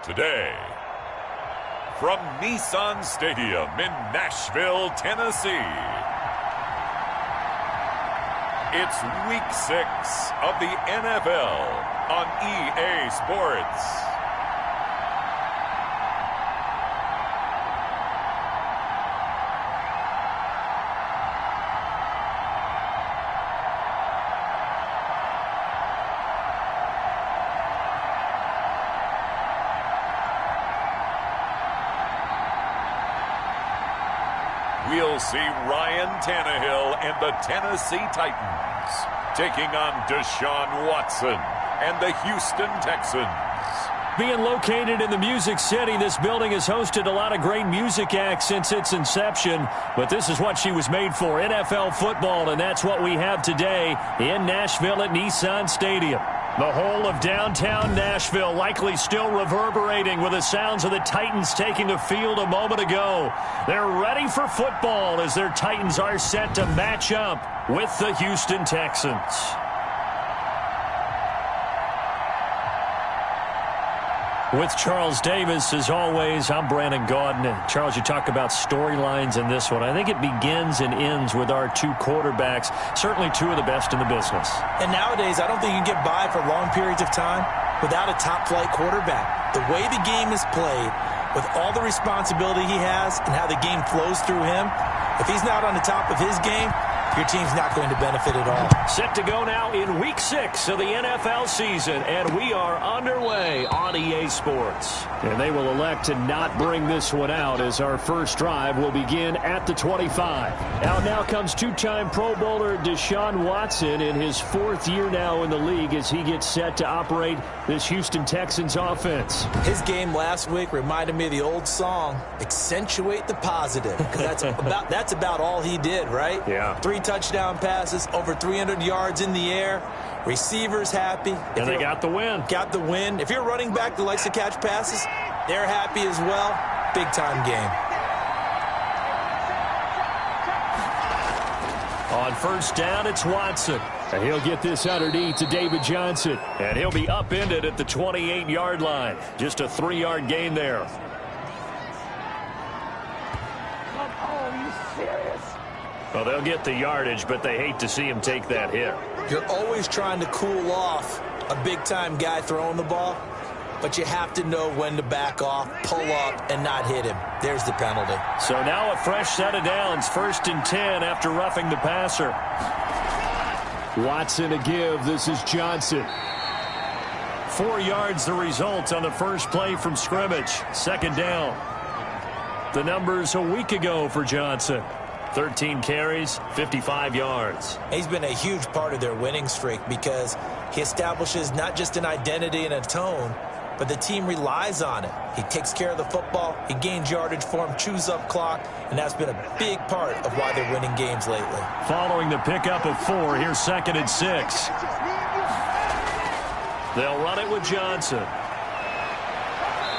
Today, from Nissan Stadium in Nashville, Tennessee, it's Week 6 of the NFL on EA Sports. We'll see Ryan Tannehill and the Tennessee Titans taking on Deshaun Watson and the Houston Texans. Being located in the Music City, this building has hosted a lot of great music acts since its inception, but this is what she was made for, NFL football, and that's what we have today in Nashville at Nissan Stadium. The whole of downtown Nashville likely still reverberating with the sounds of the Titans taking the field a moment ago. They're ready for football as their Titans are set to match up with the Houston Texans. With Charles Davis, as always, I'm Brandon Gaudin. And Charles, you talk about storylines in this one. I think it begins and ends with our two quarterbacks, certainly two of the best in the business. And nowadays, I don't think you can get by for long periods of time without a top-flight quarterback. The way the game is played, with all the responsibility he has and how the game flows through him, if he's not on the top of his game, your team's not going to benefit at all. Set to go now in Week 6 of the NFL season, and we are underway on EA Sports. And they will elect to not bring this one out as our first drive will begin at the 25. Out now comes two-time Pro Bowler Deshaun Watson in his fourth year now in the league as he gets set to operate this Houston Texans offense. His game last week reminded me of the old song, Accentuate the Positive, because that's about all he did, right? Yeah. 3 touchdown passes, over 300 yards in the air. Receivers happy. And they got the win. Got the win. If you're a running back that likes to catch passes, they're happy as well. Big-time game. On first down, it's Watson. And he'll get this underneath to David Johnson. And he'll be upended at the 28-yard line. Just a 3-yard gain there. Well, they'll get the yardage, but they hate to see him take that hit. You're always trying to cool off a big-time guy throwing the ball, but you have to know when to back off, pull up, and not hit him. There's the penalty. So now a fresh set of downs, 1st and 10 after roughing the passer. Watson to give. This is Johnson. 4 yards the result on the first play from scrimmage. 2nd down. The numbers a week ago for Johnson. 13 carries, 55 yards. He's been a huge part of their winning streak because he establishes not just an identity and a tone, but the team relies on it. He takes care of the football, he gains yardage for him, chews up clock, and that's been a big part of why they're winning games lately. Following the pickup of 4, here's 2nd and 6. They'll run it with Johnson.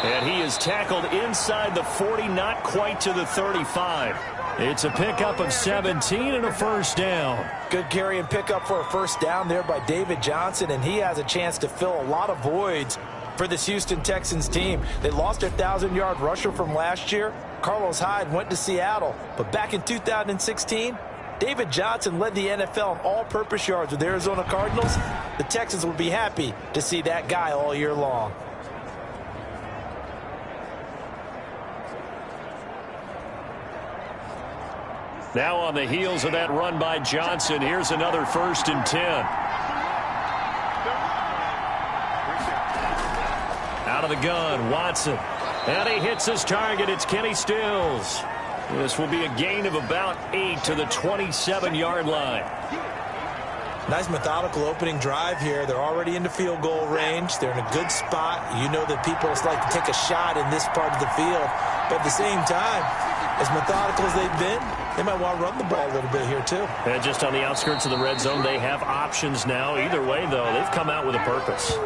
And he is tackled inside the 40, not quite to the 35. It's a pickup of 17 and a first down. Good carry and pickup for a first down there by David Johnson, and he has a chance to fill a lot of voids for this Houston Texans team. They lost their 1,000-yard rusher from last year. Carlos Hyde went to Seattle, but back in 2016, David Johnson led the NFL in all-purpose yards with the Arizona Cardinals. The Texans would be happy to see that guy all year long. Now on the heels of that run by Johnson, here's another 1st and 10. Out of the gun, Watson. And he hits his target. It's Kenny Stills. This will be a gain of about 8 to the 27-yard line. Nice methodical opening drive here. They're already into field goal range. They're in a good spot. You know that people just like to take a shot in this part of the field. But at the same time, as methodical as they've been, they might want to run the ball a little bit here, too. And just on the outskirts of the red zone, they have options now. Either way, though, they've come out with a purpose.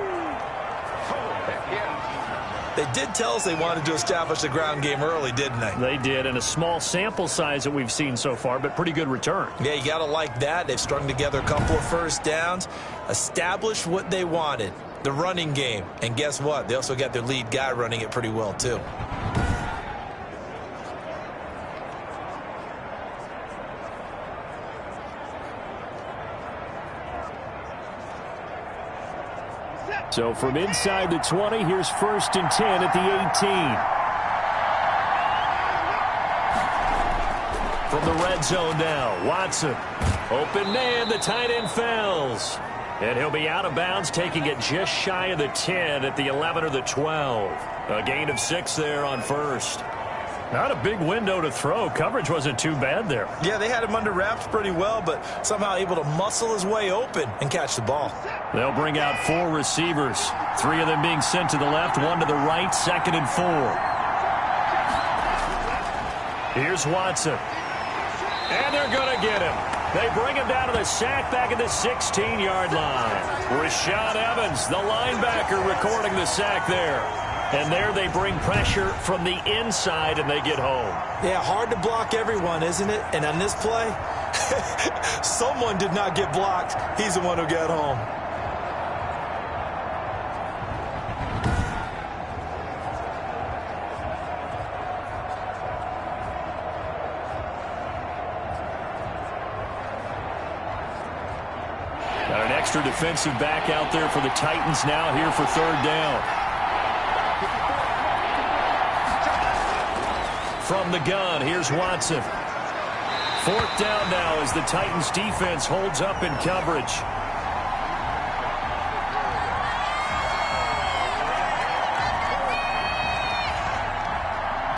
They did tell us they wanted to establish the ground game early, didn't they? They did, and a small sample size that we've seen so far, but pretty good return. Yeah, you got to like that. They've strung together a couple of first downs, established what they wanted. the running game. And guess what? They also got their lead guy running it pretty well, too. So from inside the 20, here's 1st and 10 at the 18. From the red zone now, Watson. Open man, the tight end falls. And he'll be out of bounds, taking it just shy of the 10 at the 11 or the 12. A gain of 6 there on 1st. Not a big window to throw. Coverage wasn't too bad there. Yeah, they had him under wraps pretty well, but somehow able to muscle his way open and catch the ball. They'll bring out 4 receivers. 3 of them being sent to the left, 1 to the right, 2nd and 4. Here's Watson. And they're going to get him. They bring him down to the sack back at the 16-yard line. Rashaan Evans, the linebacker, recording the sack there. And there they bring pressure from the inside, and they get home. Yeah, hard to block everyone, isn't it? And on this play, someone did not get blocked. He's the one who got home. Got an extra defensive back out there for the Titans now here for 3rd down. From the gun, here's Watson. 4th down now as the Titans defense holds up in coverage.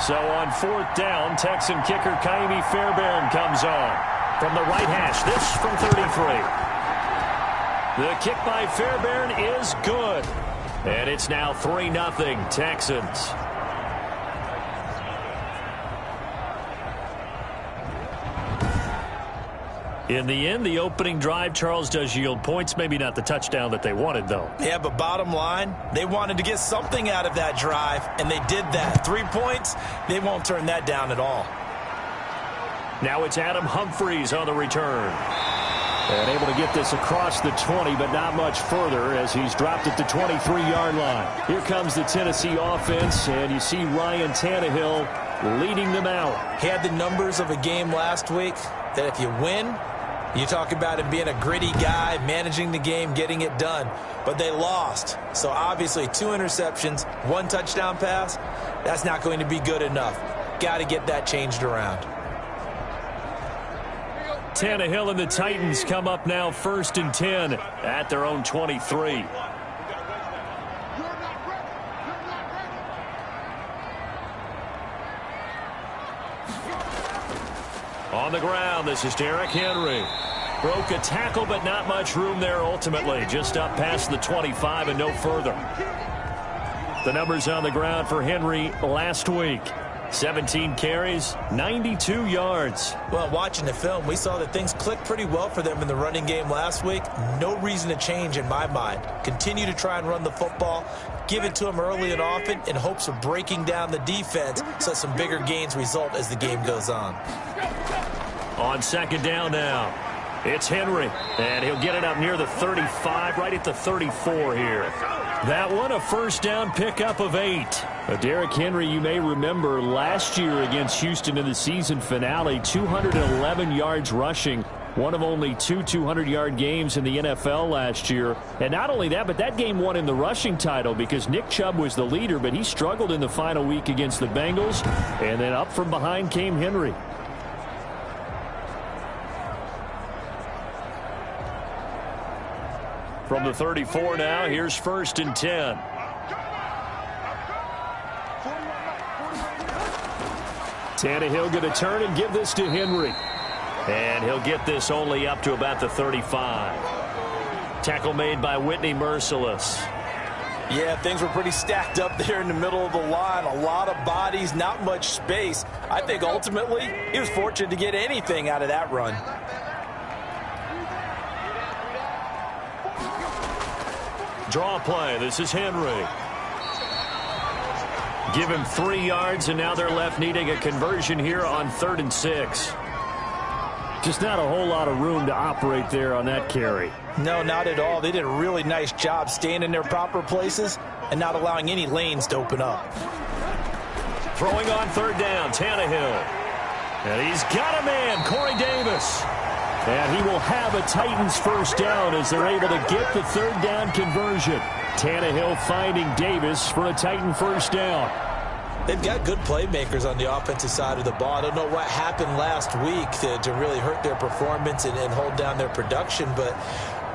So on 4th down, Texan kicker Kaimi Fairbairn comes on. From the right hash, this from 33. The kick by Fairbairn is good. And it's now 3-0 Texans. In the end, the opening drive, Charles, does yield points. Maybe not the touchdown that they wanted, though. Yeah, but bottom line, they wanted to get something out of that drive, and they did that. 3 points, they won't turn that down at all. Now it's Adam Humphries on the return. And able to get this across the 20, but not much further as he's dropped at the 23-yard line. Here comes the Tennessee offense, and you see Ryan Tannehill leading them out. He had the numbers of a game last week that if you win, you talk about him being a gritty guy, managing the game, getting it done. But they lost. So obviously 2 interceptions, 1 touchdown pass, that's not going to be good enough. Got to get that changed around. Tannehill and the Titans come up now 1st and 10 at their own 23. On the ground, this is Derrick Henry. Broke a tackle, but not much room there ultimately. Just up past the 25 and no further. The numbers on the ground for Henry last week. 17 carries, 92 yards. Well, watching the film, we saw that things clicked pretty well for them in the running game last week. No reason to change in my mind. Continue to try and run the football. Give it to them early and often in hopes of breaking down the defense so some bigger gains result as the game goes on. On 2nd down now, it's Henry, and he'll get it up near the 35, right at the 34 here. That one, a 1st down pickup of 8. Derrick Henry, you may remember last year against Houston in the season finale, 211 yards rushing. One of only 2 200-yard games in the NFL last year. And not only that, but that game won him the rushing title because Nick Chubb was the leader, but he struggled in the final week against the Bengals. And then up from behind came Henry. From the 34 now, here's 1st and 10. Tannehill going to turn and give this to Henry. And he'll get this only up to about the 35. Tackle made by Whitney Merciless. Yeah, things were pretty stacked up there in the middle of the line. A lot of bodies, not much space. I think ultimately he was fortunate to get anything out of that run. Draw play. This is Henry. Give him 3 yards, and now they're left needing a conversion here on 3rd and 6. Just not a whole lot of room to operate there on that carry. No, not at all. They did a really nice job staying in their proper places and not allowing any lanes to open up. Throwing on third down, Tannehill. And he's got a man, Corey Davis. And he will have a Titans first down as they're able to get the third down conversion. Tannehill finding Davis for a Titan first down. They've got good playmakers on the offensive side of the ball. I don't know what happened last week to really hurt their performance and hold down their production, but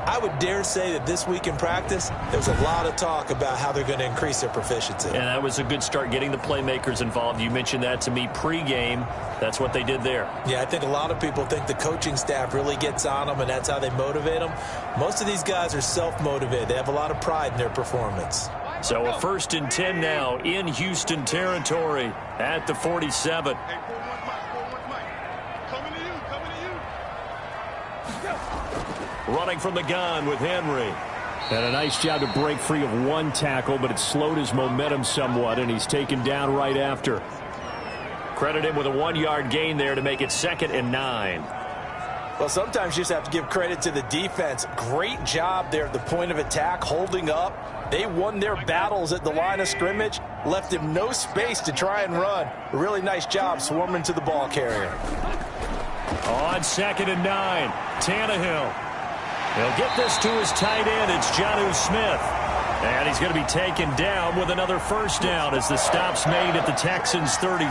I would dare say that this week in practice, there's a lot of talk about how they're going to increase their proficiency. And that was a good start, getting the playmakers involved. You mentioned that to me pregame. That's what they did there. Yeah, I think a lot of people think the coaching staff really gets on them, and that's how they motivate them. Most of these guys are self-motivated. They have a lot of pride in their performance. So a 1st and 10 now in Houston territory at the 47. Running from the gun with Henry. And a nice job to break free of one tackle, but it slowed his momentum somewhat, and he's taken down right after. Credit him with a 1-yard gain there to make it 2nd and 9. Well, sometimes you just have to give credit to the defense. Great job there at the point of attack, holding up. They won their battles at the line of scrimmage, left him no space to try and run. A really nice job swarming to the ball carrier. On 2nd and 9, Tannehill. He'll get this to his tight end. It's Jonnu Smith. And he's going to be taken down with another first down as the stop's made at the Texans 33.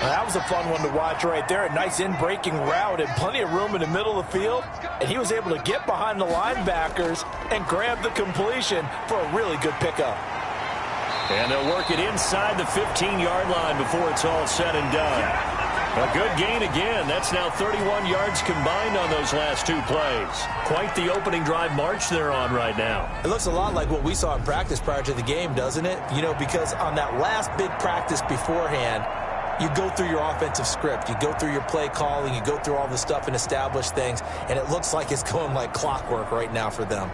Well, that was a fun one to watch right there. A nice in-breaking route and plenty of room in the middle of the field. And he was able to get behind the linebackers and grab the completion for a really good pickup. And they'll work it inside the 15-yard line before it's all said and done. A good gain again. That's now 31 yards combined on those last 2 plays. Quite the opening drive march they're on right now. It looks a lot like what we saw in practice prior to the game, doesn't it? You know, because on that last big practice beforehand, you go through your offensive script. You go through your play calling. You go through all the stuff and establish things. And it looks like it's going like clockwork right now for them.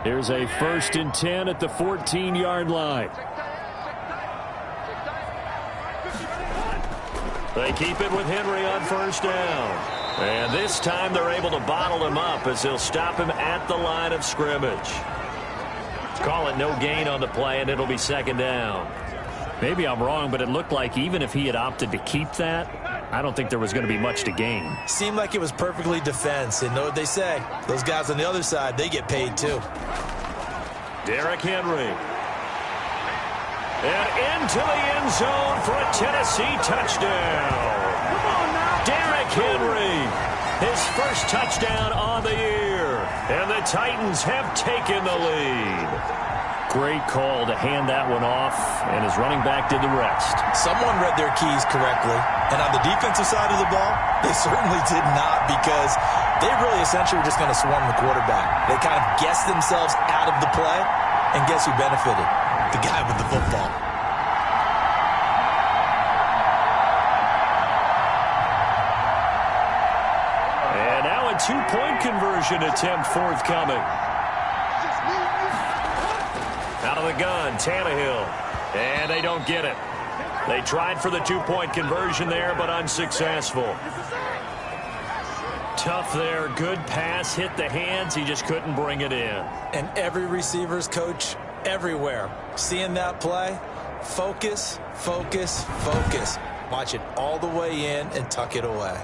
Here's a 1st and 10 at the 14-yard line. They keep it with Henry on first down. And this time they're able to bottle him up as they'll stop him at the line of scrimmage. Call it no gain on the play, and it'll be 2nd down. Maybe I'm wrong, but it looked like even if he had opted to keep that, I don't think there was going to be much to gain. Seemed like it was perfectly defense. And know what they say. Those guys on the other side, they get paid too. Derrick Henry. And into the end zone for a Tennessee touchdown. Derrick Henry, his first touchdown on the year. And the Titans have taken the lead. Great call to hand that one off, and his running back did the rest. Someone read their keys correctly, and on the defensive side of the ball, they certainly did not, because they really essentially were just going to swarm the quarterback. They kind of guessed themselves out of the play, and guess who benefited? The guy with the football. And now a 2-point conversion attempt forthcoming. Out of the gun, Tannehill. And they don't get it. They tried for the 2-point conversion there, but unsuccessful. Tough there. Good pass. Hit the hands. He just couldn't bring it in. And every receiver's coach everywhere. Seeing that play, focus, focus, focus. Watch it all the way in and tuck it away.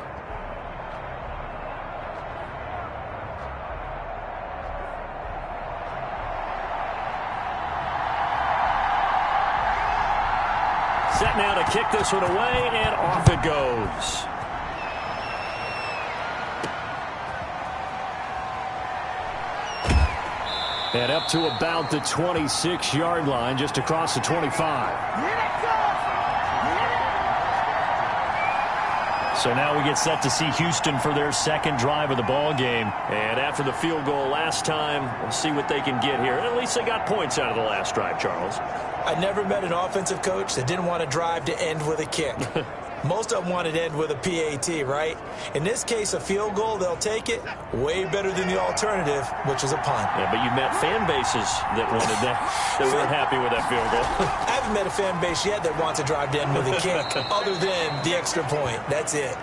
Set now to kick this one away, and off it goes. And up to about the 26-yard line, just across the 25. So now we get set to see Houston for their 2nd drive of the ball game. And after the field goal last time, we'll see what they can get here. At least they got points out of the last drive, Charles. I never met an offensive coach that didn't want to drive to end with a kick. Most of them want it end with a PAT, right? In this case, a field goal, they'll take it. Way better than the alternative, which is a punt. Yeah, but you've met fan bases that wanted that, that weren't happy with that field goal. I haven't met a fan base yet that wants to drive to end with a kick, other than the extra point. That's it.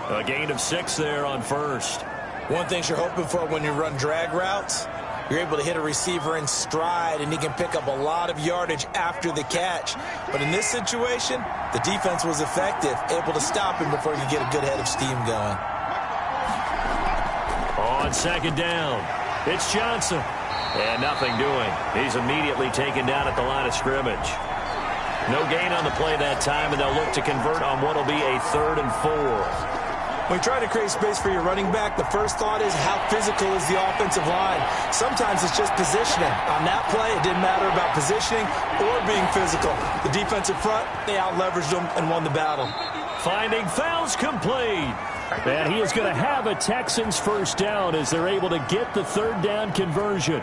A gain of 6 there on first. One thing you're hoping for when you run drag routes, you're able to hit a receiver in stride, and he can pick up a lot of yardage after the catch. But in this situation, the defense was effective, able to stop him before he could get a good head of steam going. On second down, it's Johnson. And nothing doing. He's immediately taken down at the line of scrimmage. No gain on the play that time, and they'll look to convert on what will be a 3rd and 4. When you try to create space for your running back, the first thought is how physical is the offensive line. Sometimes it's just positioning. On that play, it didn't matter about positioning or being physical. The defensive front, they out-leveraged them and won the battle. Finding fouls complete. And he is going to have a Texans first down as they're able to get the 3rd down conversion.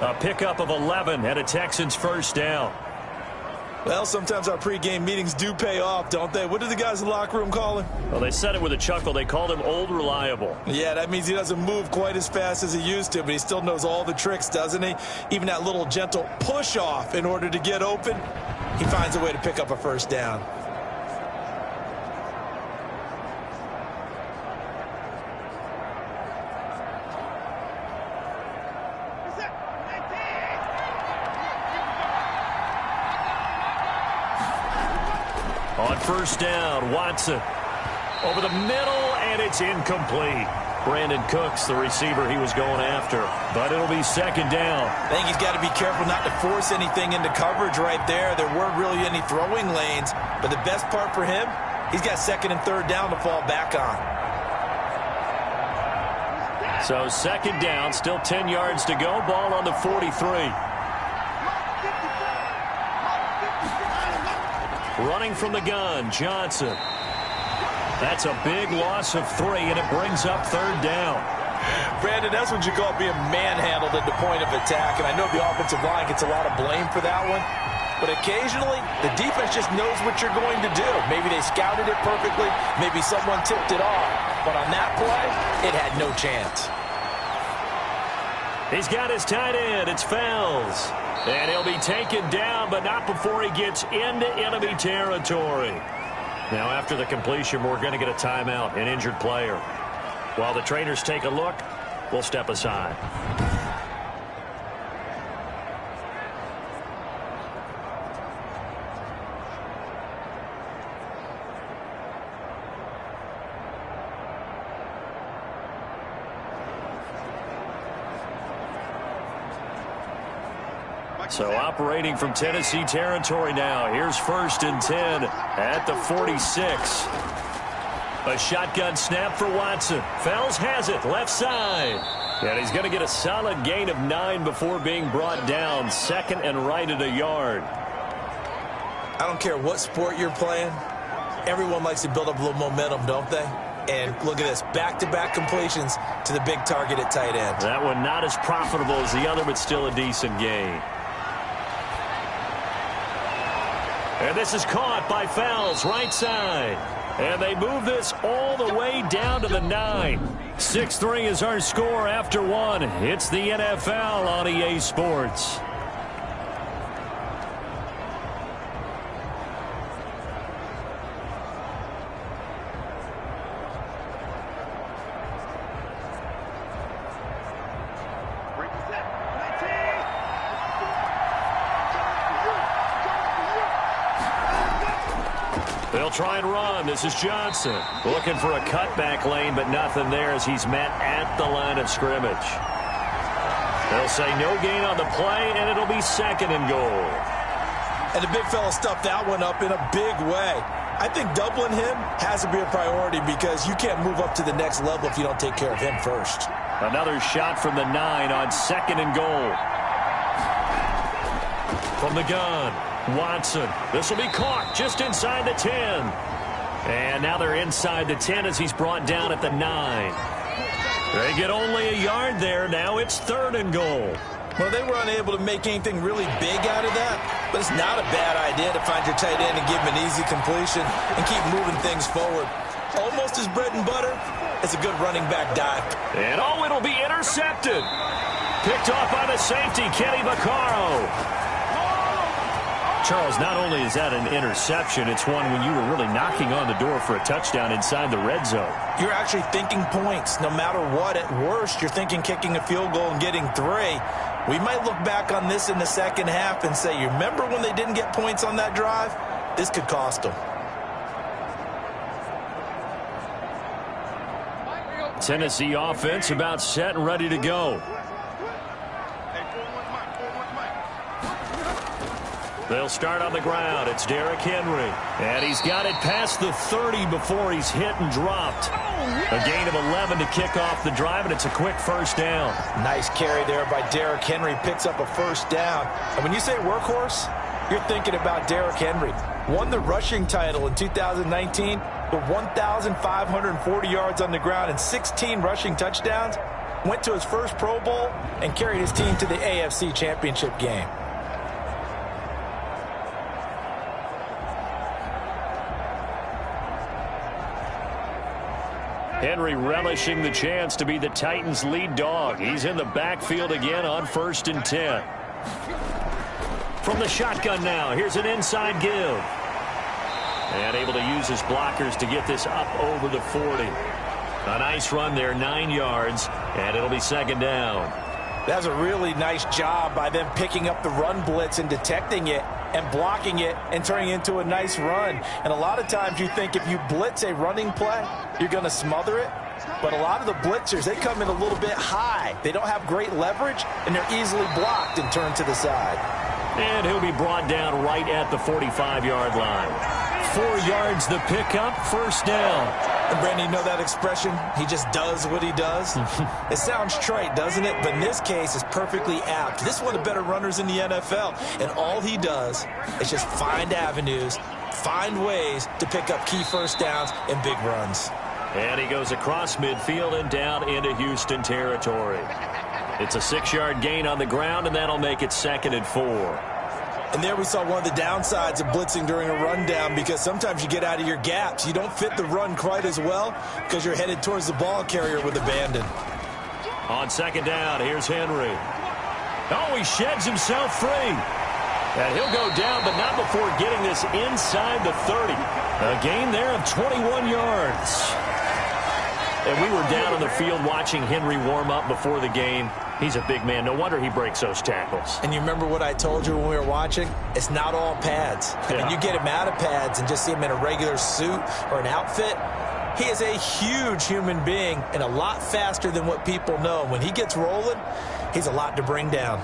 A pickup of 11 and a Texans first down. Well, sometimes our pregame meetings do pay off, don't they? What do the guys in the locker room call him? Well, they said it with a chuckle. They called him Old Reliable. Yeah, that means he doesn't move quite as fast as he used to, but he still knows all the tricks, doesn't he? Even that little gentle push-off in order to get open, he finds a way to pick up a first down. On first down, Watson over the middle, and it's incomplete. Brandon Cooks, the receiver he was going after, but it'll be second down. I think he's got to be careful not to force anything into coverage right there. There weren't really any throwing lanes, but the best part for him, he's got 2nd and 3rd down to fall back on. So second down, still 10 yards to go, ball on the 43. Running from the gun, Johnson. That's a big loss of 3, and it brings up 3rd down. Brandon, that's what you call being manhandled at the point of attack, and I know the offensive line gets a lot of blame for that one, but occasionally the defense just knows what you're going to do. Maybe they scouted it perfectly, maybe someone tipped it off, but on that play, it had no chance. He's got his tight end. It's Fells. And he'll be taken down, but not before he gets into enemy territory. Now, after the completion, we're going to get a timeout, an injured player. While the trainers take a look, we'll step aside. So operating from Tennessee territory now. Here's 1st and 10 at the 46. A shotgun snap for Watson. Fells has it, left side. And he's going to get a solid gain of 9 before being brought down. 2nd and right at a yard. I don't care what sport you're playing. Everyone likes to build up a little momentum, don't they? And look at this, back-to-back completions to the big target at tight end. That one not as profitable as the other, but still a decent gain. And this is caught by Fells, right side. And they move this all the way down to the 9. 6-3 is our score after 1. It's the NFL on EA Sports. They'll try and run. This is Johnson. Looking for a cutback lane, but nothing there as he's met at the line of scrimmage. They'll say no gain on the play, and it'll be 2nd and goal. And the big fella stuffed that one up in a big way. I think doubling him has to be a priority because you can't move up to the next level if you don't take care of him first. Another shot from the 9 on 2nd and goal. From the gun. Watson. This will be caught just inside the 10. And now they're inside the 10 as he's brought down at the 9. They get only a yard there. Now it's 3rd and goal. Well, they were unable to make anything really big out of that, but it's not a bad idea to find your tight end and give him an easy completion and keep moving things forward. Almost his bread and butter. It's a good running back dive. And it'll be intercepted. Picked off by the safety, Kenny Vaccaro. Charles, not only is that an interception, it's one when you were really knocking on the door for a touchdown inside the red zone. You're actually thinking points. No matter what, at worst, you're thinking kicking a field goal and getting 3. We might look back on this in the second half and say, you remember when they didn't get points on that drive? This could cost them. Tennessee offense about set and ready to go. They'll start on the ground. It's Derrick Henry. And he's got it past the 30 before he's hit and dropped. A gain of 11 to kick off the drive, and it's a quick first down. Nice carry there by Derrick Henry. Picks up a first down. And when you say workhorse, you're thinking about Derrick Henry. Won the rushing title in 2019 with 1,540 yards on the ground and 16 rushing touchdowns. Went to his first Pro Bowl and carried his team to the AFC Championship game. Henry relishing the chance to be the Titans' lead dog. He's in the backfield again on 1st and 10. From the shotgun now, here's an inside give. And able to use his blockers to get this up over the 40. A nice run there, 9 yards, and it'll be second down. That's a really nice job by them picking up the run blitz and detecting it and blocking it and turning it into a nice run. And a lot of times you think if you blitz a running play, you're going to smother it. But a lot of the blitzers, they come in a little bit high. They don't have great leverage, and they're easily blocked and turned to the side. And he'll be brought down right at the 45-yard line. 4 yards the pickup, first down. And Brandon, you know that expression? He just does what he does. It sounds trite, doesn't it? But in this case, it's perfectly apt. This is one of the better runners in the NFL. And all he does is just find avenues, find ways to pick up key first downs and big runs. And he goes across midfield and down into Houston territory. It's a 6-yard gain on the ground, and that'll make it 2nd and 4. And there we saw one of the downsides of blitzing during a rundown, because sometimes you get out of your gaps. You don't fit the run quite as well because you're headed towards the ball carrier with abandon. On 2nd down, here's Henry. Oh, he sheds himself free. And he'll go down, but not before getting this inside the 30. A gain there of 21 yards. And we were down on the field watching Henry warm up before the game. He's a big man. No wonder he breaks those tackles. And you remember what I told you when we were watching? It's not all pads. Yeah. I mean, you get him out of pads and just see him in a regular suit or an outfit. He is a huge human being and a lot faster than what people know. When he gets rolling, he's a lot to bring down.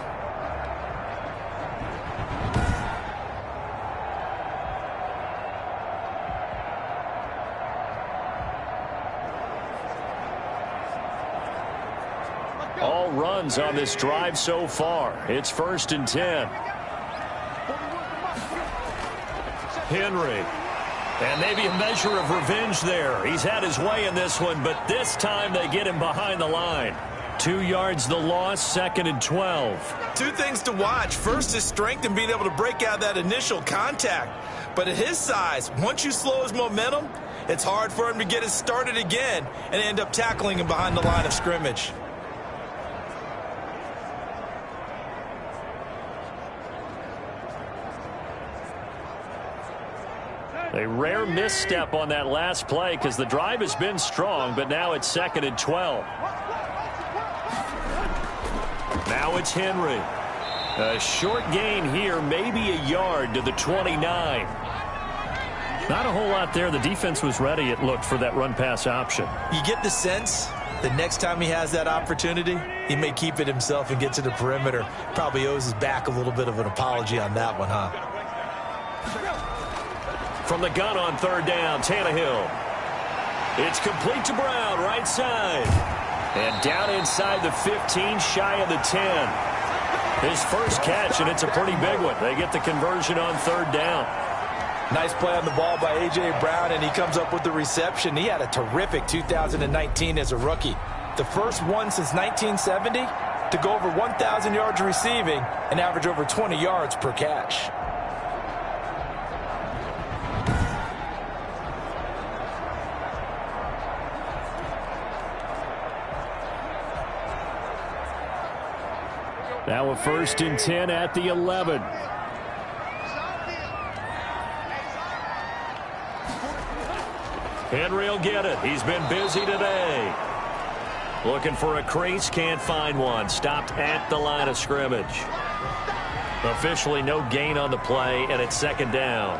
All runs on this drive so far. It's 1st and 10. Henry. And maybe a measure of revenge there. He's had his way in this one, but this time they get him behind the line. 2 yards the loss, 2nd and 12. 2 things to watch. First is strength and being able to break out that initial contact. But at his size, once you slow his momentum, it's hard for him to get it started again and end up tackling him behind the line of scrimmage. A rare misstep on that last play because the drive has been strong, but now it's 2nd and 12. Now it's Henry. A short gain here, maybe a yard to the 29. Not a whole lot there. The defense was ready, it looked, for that run-pass option. You get the sense the next time he has that opportunity, he may keep it himself and get to the perimeter. Probably owes his back a little bit of an apology on that one, huh? From the gun on 3rd down, Tannehill. It's complete to Brown, right side. And down inside the 15, shy of the 10. His first catch, and it's a pretty big one. They get the conversion on 3rd down. Nice play on the ball by A.J. Brown, and he comes up with the reception. He had a terrific 2019 as a rookie. The first one since 1970, to go over 1,000 yards receiving and average over 20 yards per catch. Now a 1st and 10 at the 11. Henry will get it. He's been busy today. Looking for a crease, can't find one. Stopped at the line of scrimmage. Officially no gain on the play, and it's 2nd down.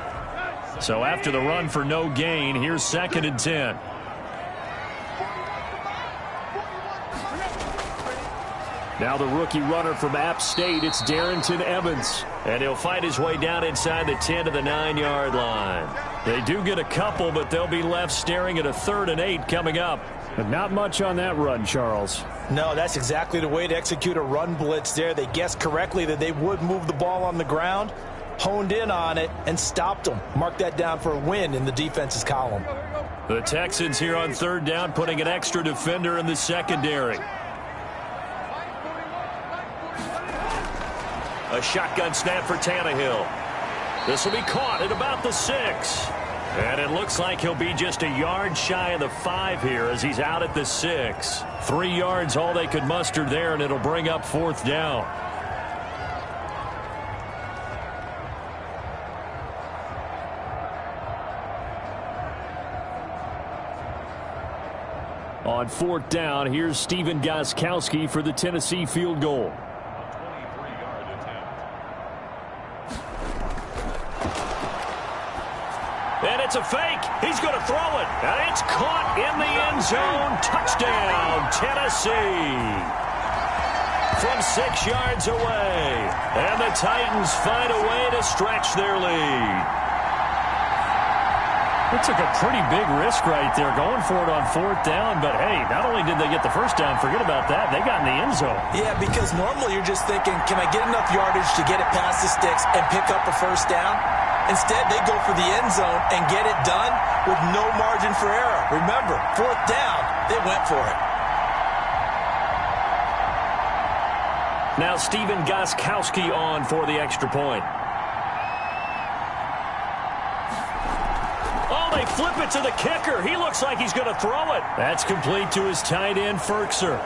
So after the run for no gain, here's 2nd and 10. Now the rookie runner from App State, it's Darrington Evans. And he'll fight his way down inside the 10 to the 9-yard line. They do get a couple, but they'll be left staring at a 3rd and 8 coming up. But not much on that run, Charles. No, that's exactly the way to execute a run blitz there. They guessed correctly that they would move the ball on the ground, honed in on it, and stopped them. Mark that down for a win in the defense's column. The Texans here on 3rd down, putting an extra defender in the secondary. A shotgun snap for Tannehill. This will be caught at about the 6. And it looks like he'll be just a yard shy of the 5 here as he's out at the 6. 3 yards all they could muster there, and it'll bring up 4th down. On 4th down, here's Stephen Gostkowski for the Tennessee field goal. And it's a fake. He's going to throw it. And it's caught in the end zone. Touchdown, Tennessee. From 6 yards away. And the Titans find a way to stretch their lead. It took a pretty big risk right there going for it on 4th down. But, hey, not only did they get the 1st down, forget about that, they got in the end zone. Yeah, because normally you're just thinking, can I get enough yardage to get it past the sticks and pick up a 1st down? Instead, they go for the end zone and get it done with no margin for error. Remember, 4th down, they went for it. Now Stephen Gostkowski on for the extra point. Oh, they flip it to the kicker. He looks like he's going to throw it. That's complete to his tight end, Ferkser.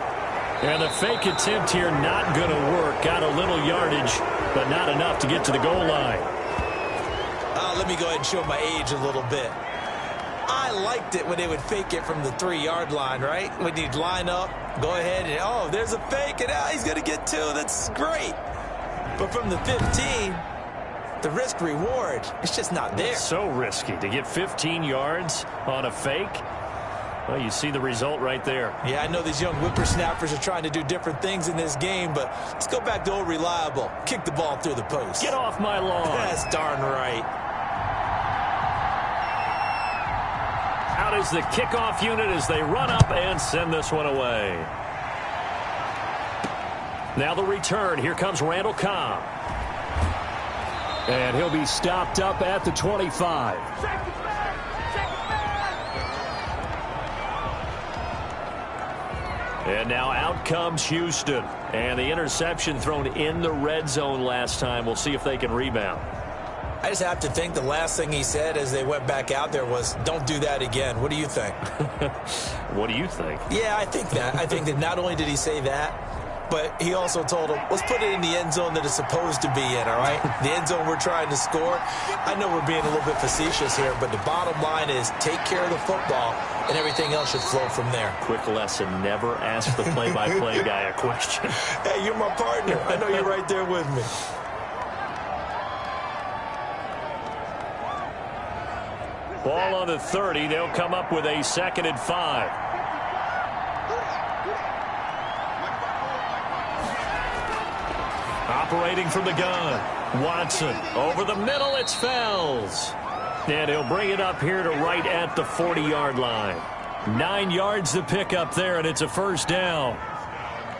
And the fake attempt here not going to work. Got a little yardage, but not enough to get to the goal line. Let me go ahead and show my age a little bit. I liked it when they would fake it from the 3-yard line, right? When you'd line up, go ahead and, oh, there's a fake, and he's going to get 2. That's great. But from the 15, the risk-reward, it's just not there. It's so risky to get 15 yards on a fake. Well, you see the result right there. Yeah, I know these young whippersnappers are trying to do different things in this game, but let's go back to old reliable. Kick the ball through the post. Get off my lawn. That's darn right. Out is the kickoff unit as they run up and send this one away. Now the return. Here comes Randall Cobb. And he'll be stopped up at the 25. And now out comes Houston. And the interception thrown in the red zone last time. We'll see if they can rebound. I just have to think the last thing he said as they went back out there was, don't do that again. What do you think? What do you think? Yeah, I think that. I think that not only did he say that, but he also told him, let's put it in the end zone that it's supposed to be in, all right? The end zone we're trying to score. I know we're being a little bit facetious here, but the bottom line is take care of the football, and everything else should flow from there. Quick lesson, never ask the play-by-play guy a question. Hey, you're my partner. I know you're right there with me. Ball on the 30. They'll come up with a 2nd and 5. Operating from the gun. Watson. Over the middle, it's Fells. And he'll bring it up here to right at the 40-yard line. 9 yards to pick up there, and it's a 1st down.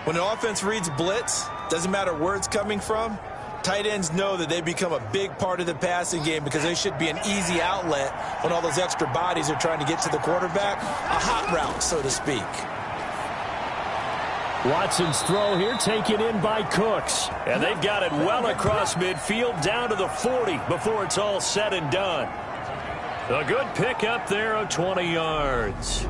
When the offense reads blitz, doesn't matter where it's coming from, tight ends know that they become a big part of the passing game because they should be an easy outlet when all those extra bodies are trying to get to the quarterback. A hot route, so to speak. Watson's throw here taken in by Cooks. And they've got it well across midfield down to the 40 before it's all said and done. A good pick up there of 20 yards.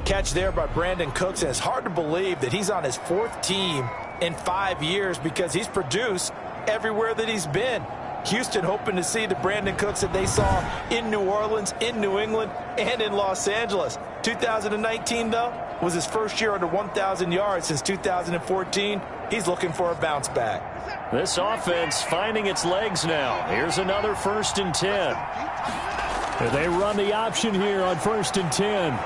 Catch there by Brandon Cooks, and it's hard to believe that he's on his 4th team in 5 years because he's produced everywhere that he's been. Houston hoping to see the Brandon Cooks that they saw in New Orleans, in New England, and in Los Angeles. 2019, though, was his first year under 1,000 yards since 2014. He's looking for a bounce back. This offense finding its legs now. Here's another 1st and 10. They run the option here on 1st and 10.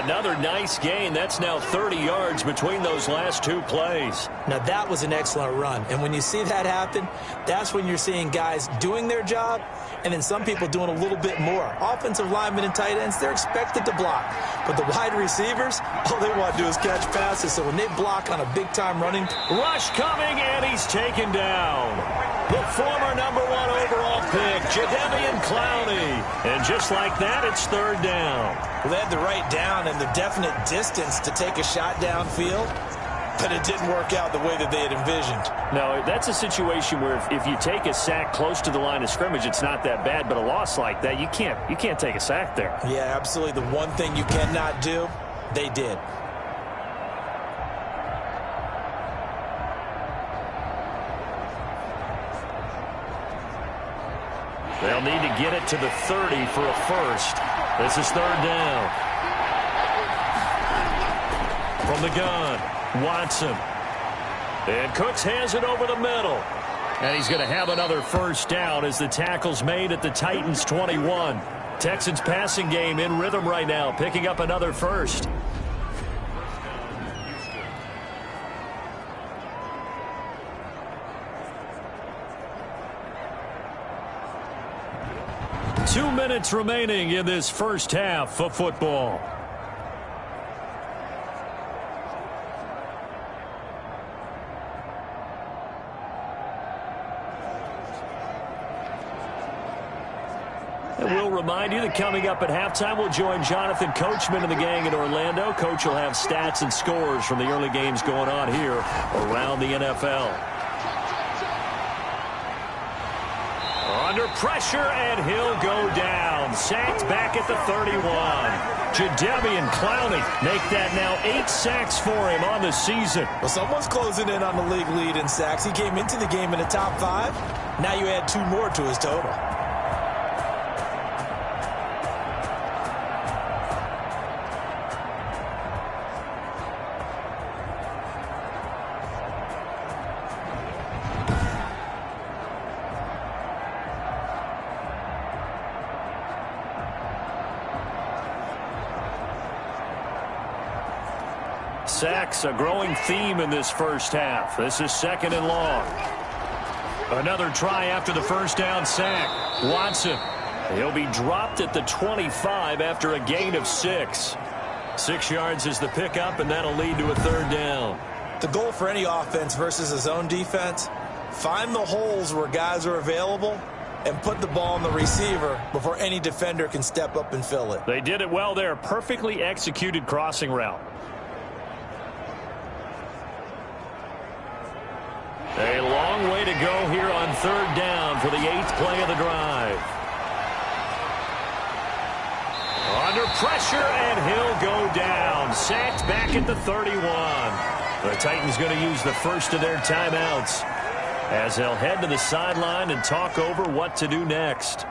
Another nice gain. That's now 30 yards between those last 2 plays. Now, that was an excellent run. And when you see that happen, that's when you're seeing guys doing their job and then some people doing a little bit more. Offensive linemen and tight ends, they're expected to block. But the wide receivers, all they want to do is catch passes. So when they block on a big-time running. Rush coming, and he's taken down. The former #1 overall pick, Jadeveon Clowney. And just like that, it's 3rd down. Well, they had the right down and the definite distance to take a shot downfield, but it didn't work out the way that they had envisioned. No, that's a situation where if you take a sack close to the line of scrimmage, it's not that bad, but a loss like that, you can't take a sack there. Yeah, absolutely. The one thing you cannot do, they did. They'll need to get it to the 30 for a first. This is 3rd down. From the gun, Watson. And Cooks has it over the middle. And he's going to have another 1st down as the tackle's made at the Titans' 21. Texans passing game in rhythm right now, picking up another 1st. Two minutes remaining in this first half of football. And we'll remind you that coming up at halftime, we'll join Jonathan Coachman and the gang in Orlando. Coach will have stats and scores from the early games going on here around the NFL. Under pressure, and he'll go down. Sacked back at the 31. Jadeveon Clowney make that now 8 sacks for him on the season. Well, someone's closing in on the league lead in sacks. He came into the game in the top 5. Now you add 2 more to his total. Sacks, a growing theme in this first half. This is 2nd and long. Another try after the 1st down sack. Watson. He'll be dropped at the 25 after a gain of 6. 6 yards is the pickup, and that'll lead to a 3rd down. The goal for any offense versus his own defense, find the holes where guys are available and put the ball on the receiver before any defender can step up and fill it. They did it well there. Perfectly executed crossing route. A long way to go here on 3rd down for the 8th play of the drive. Under pressure, and he'll go down. Sacked back at the 31. The Titans going to use the first of their timeouts as they'll head to the sideline and talk over what to do next.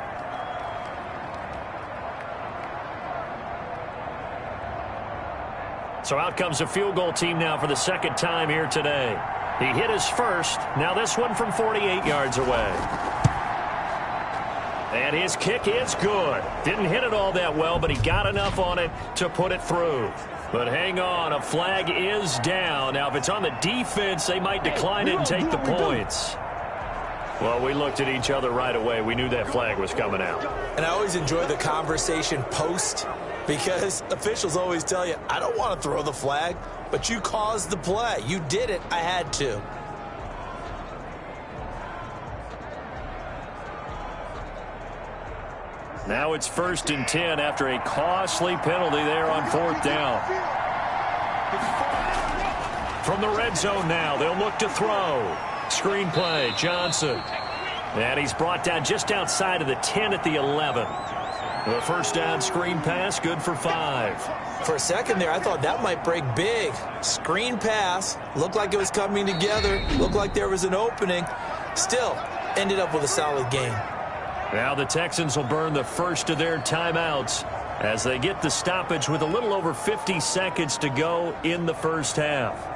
So out comes a field goal team now for the 2nd time here today. He hit his first. Now this one from 48 yards away. And his kick is good. Didn't hit it all that well, but he got enough on it to put it through. But hang on, a flag is down. Now, if it's on the defense, they might decline it and take the points. Well, we looked at each other right away. We knew that flag was coming out. And I always enjoy the conversation post because officials always tell you, I don't want to throw the flag, but you caused the play. You did it. I had to. Now it's 1st and 10 after a costly penalty there on 4th down. From the red zone now, they'll look to throw. Screen play, Johnson. And he's brought down just outside of the 10 at the 11. The first down screen pass, good for 5. For a second there, I thought that might break big. Screen pass, looked like it was coming together, looked like there was an opening. Still, ended up with a solid gain. Now the Texans will burn the first of their timeouts as they get the stoppage with a little over 50 seconds to go in the first half.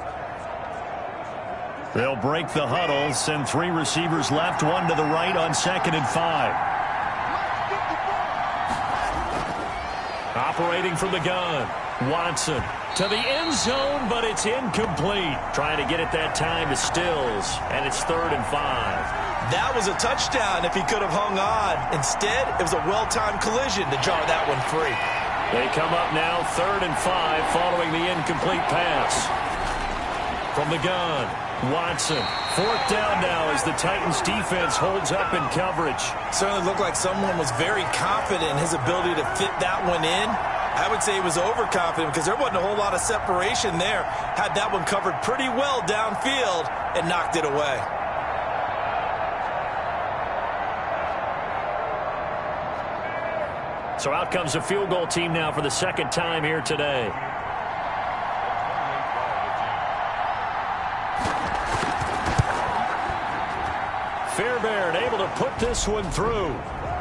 They'll break the huddle, send 3 receivers left, 1 to the right on 2nd and 5. Operating from the gun, Watson to the end zone, but it's incomplete. Trying to get it that time to Stills, and it's 3rd and 5. That was a touchdown if he could have hung on. Instead, it was a well-timed collision to jar that one free. They come up now 3rd and 5 following the incomplete pass. From the gun, Watson. 4th down now as the Titans defense holds up in coverage. Certainly looked like someone was very confident in his ability to fit that one in. I would say he was overconfident because there wasn't a whole lot of separation there. Had that one covered pretty well downfield and knocked it away. So out comes a field goal team now for the second time here today. Fairbairn able to put this one through.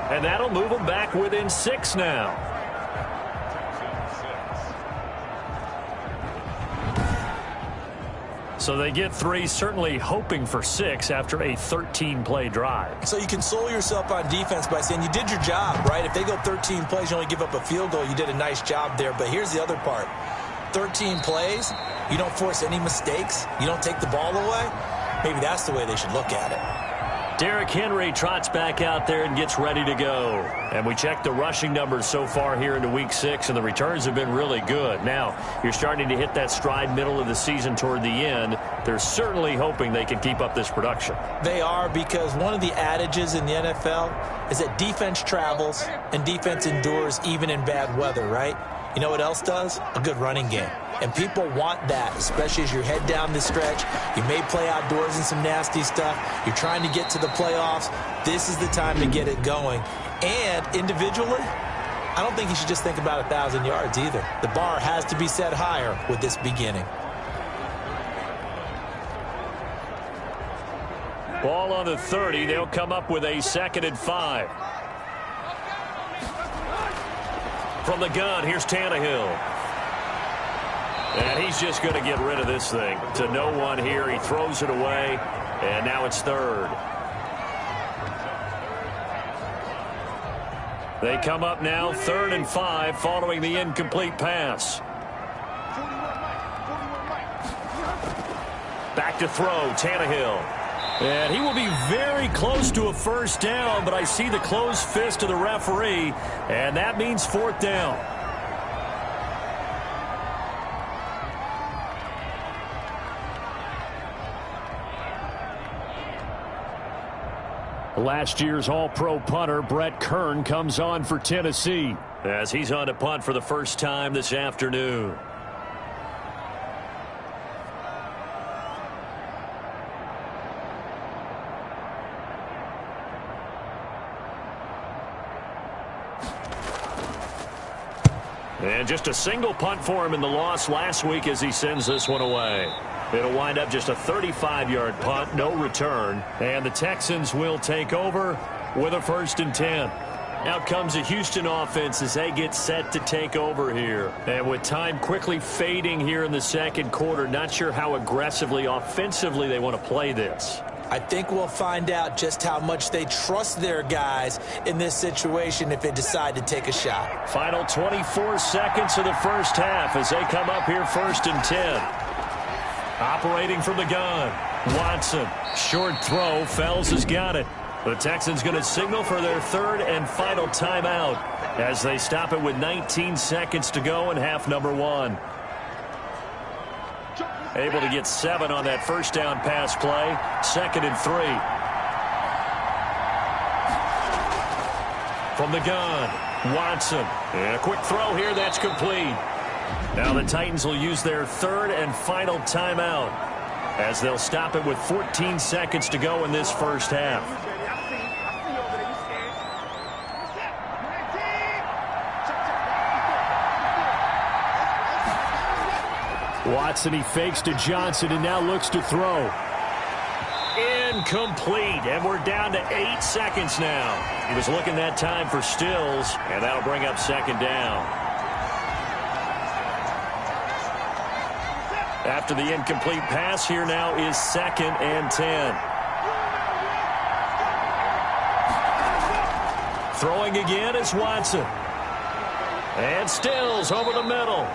And that'll move them back within 6 now. So they get 3, certainly hoping for 6 after a 13-play drive. So you console yourself on defense by saying you did your job, right? If they go 13 plays, you only give up a field goal, you did a nice job there. But here's the other part. 13 plays, you don't force any mistakes, you don't take the ball away. Maybe that's the way they should look at it. Derrick Henry trots back out there and gets ready to go. And we check the rushing numbers so far here into Week 6, and the returns have been really good. Now, you're starting to hit that stride middle of the season toward the end. They're certainly hoping they can keep up this production. They are, because one of the adages in the NFL is that defense travels and defense endures even in bad weather, right? You know what else does? A good running game. And people want that, especially as you head down the stretch. You may play outdoors in some nasty stuff. You're trying to get to the playoffs. This is the time to get it going. And individually, I don't think you should just think about 1,000 yards either. The bar has to be set higher with this beginning. Ball on the 30. They'll come up with a 2nd and 5. From the gun, here's Tannehill. And he's just going to get rid of this thing. To no one here. He throws it away. And now it's 3rd. They come up now 3rd and 5 following the incomplete pass. Back to throw, Tannehill. And he will be very close to a first down, but I see the closed fist of the referee, and that means 4th down. Last year's All-Pro punter Brett Kern comes on for Tennessee as he's on to punt for the first time this afternoon. And just a single punt for him in the loss last week as he sends this one away. It'll wind up just a 35-yard punt, no return. And the Texans will take over with a 1st and 10. Out comes the Houston offense as they get set to take over here. And with time quickly fading here in the second quarter, not sure how aggressively, offensively they want to play this. I think we'll find out just how much they trust their guys in this situation if they decide to take a shot. Final 24 seconds of the first half as they come up here 1st and 10. Operating from the gun, Watson. Short throw, Fells has got it. The Texans going to signal for their 3rd and final timeout as they stop it with 19 seconds to go in half number 1. Able to get 7 on that first down pass play. 2nd and 3. From the gun, Watson. And a quick throw here, that's complete. Now the Titans will use their third and final timeout as they'll stop it with 14 seconds to go in this first half. Watson, he fakes to Johnson and now looks to throw. Incomplete, and we're down to 8 seconds now. He was looking that time for Stills, and that'll bring up second down. After the incomplete pass, here now is 2nd and 10. Throwing again is Watson. And Stills over the middle.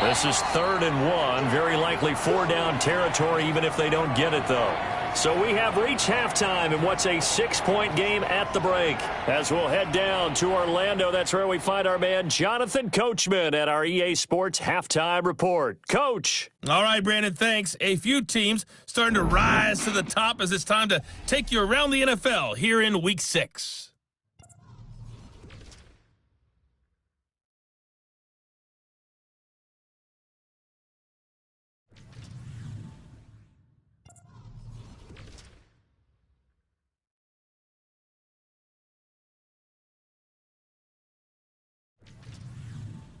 This is 3rd and 1, very likely 4-down territory even if they don't get it, though. So we have reached halftime in what's a 6-point game at the break. As we'll head down to Orlando, that's where we find our man Jonathan Coachman at our EA Sports Halftime Report. Coach. All right, Brandon, thanks. A few teams starting to rise to the top as it's time to take you around the NFL here in Week 6.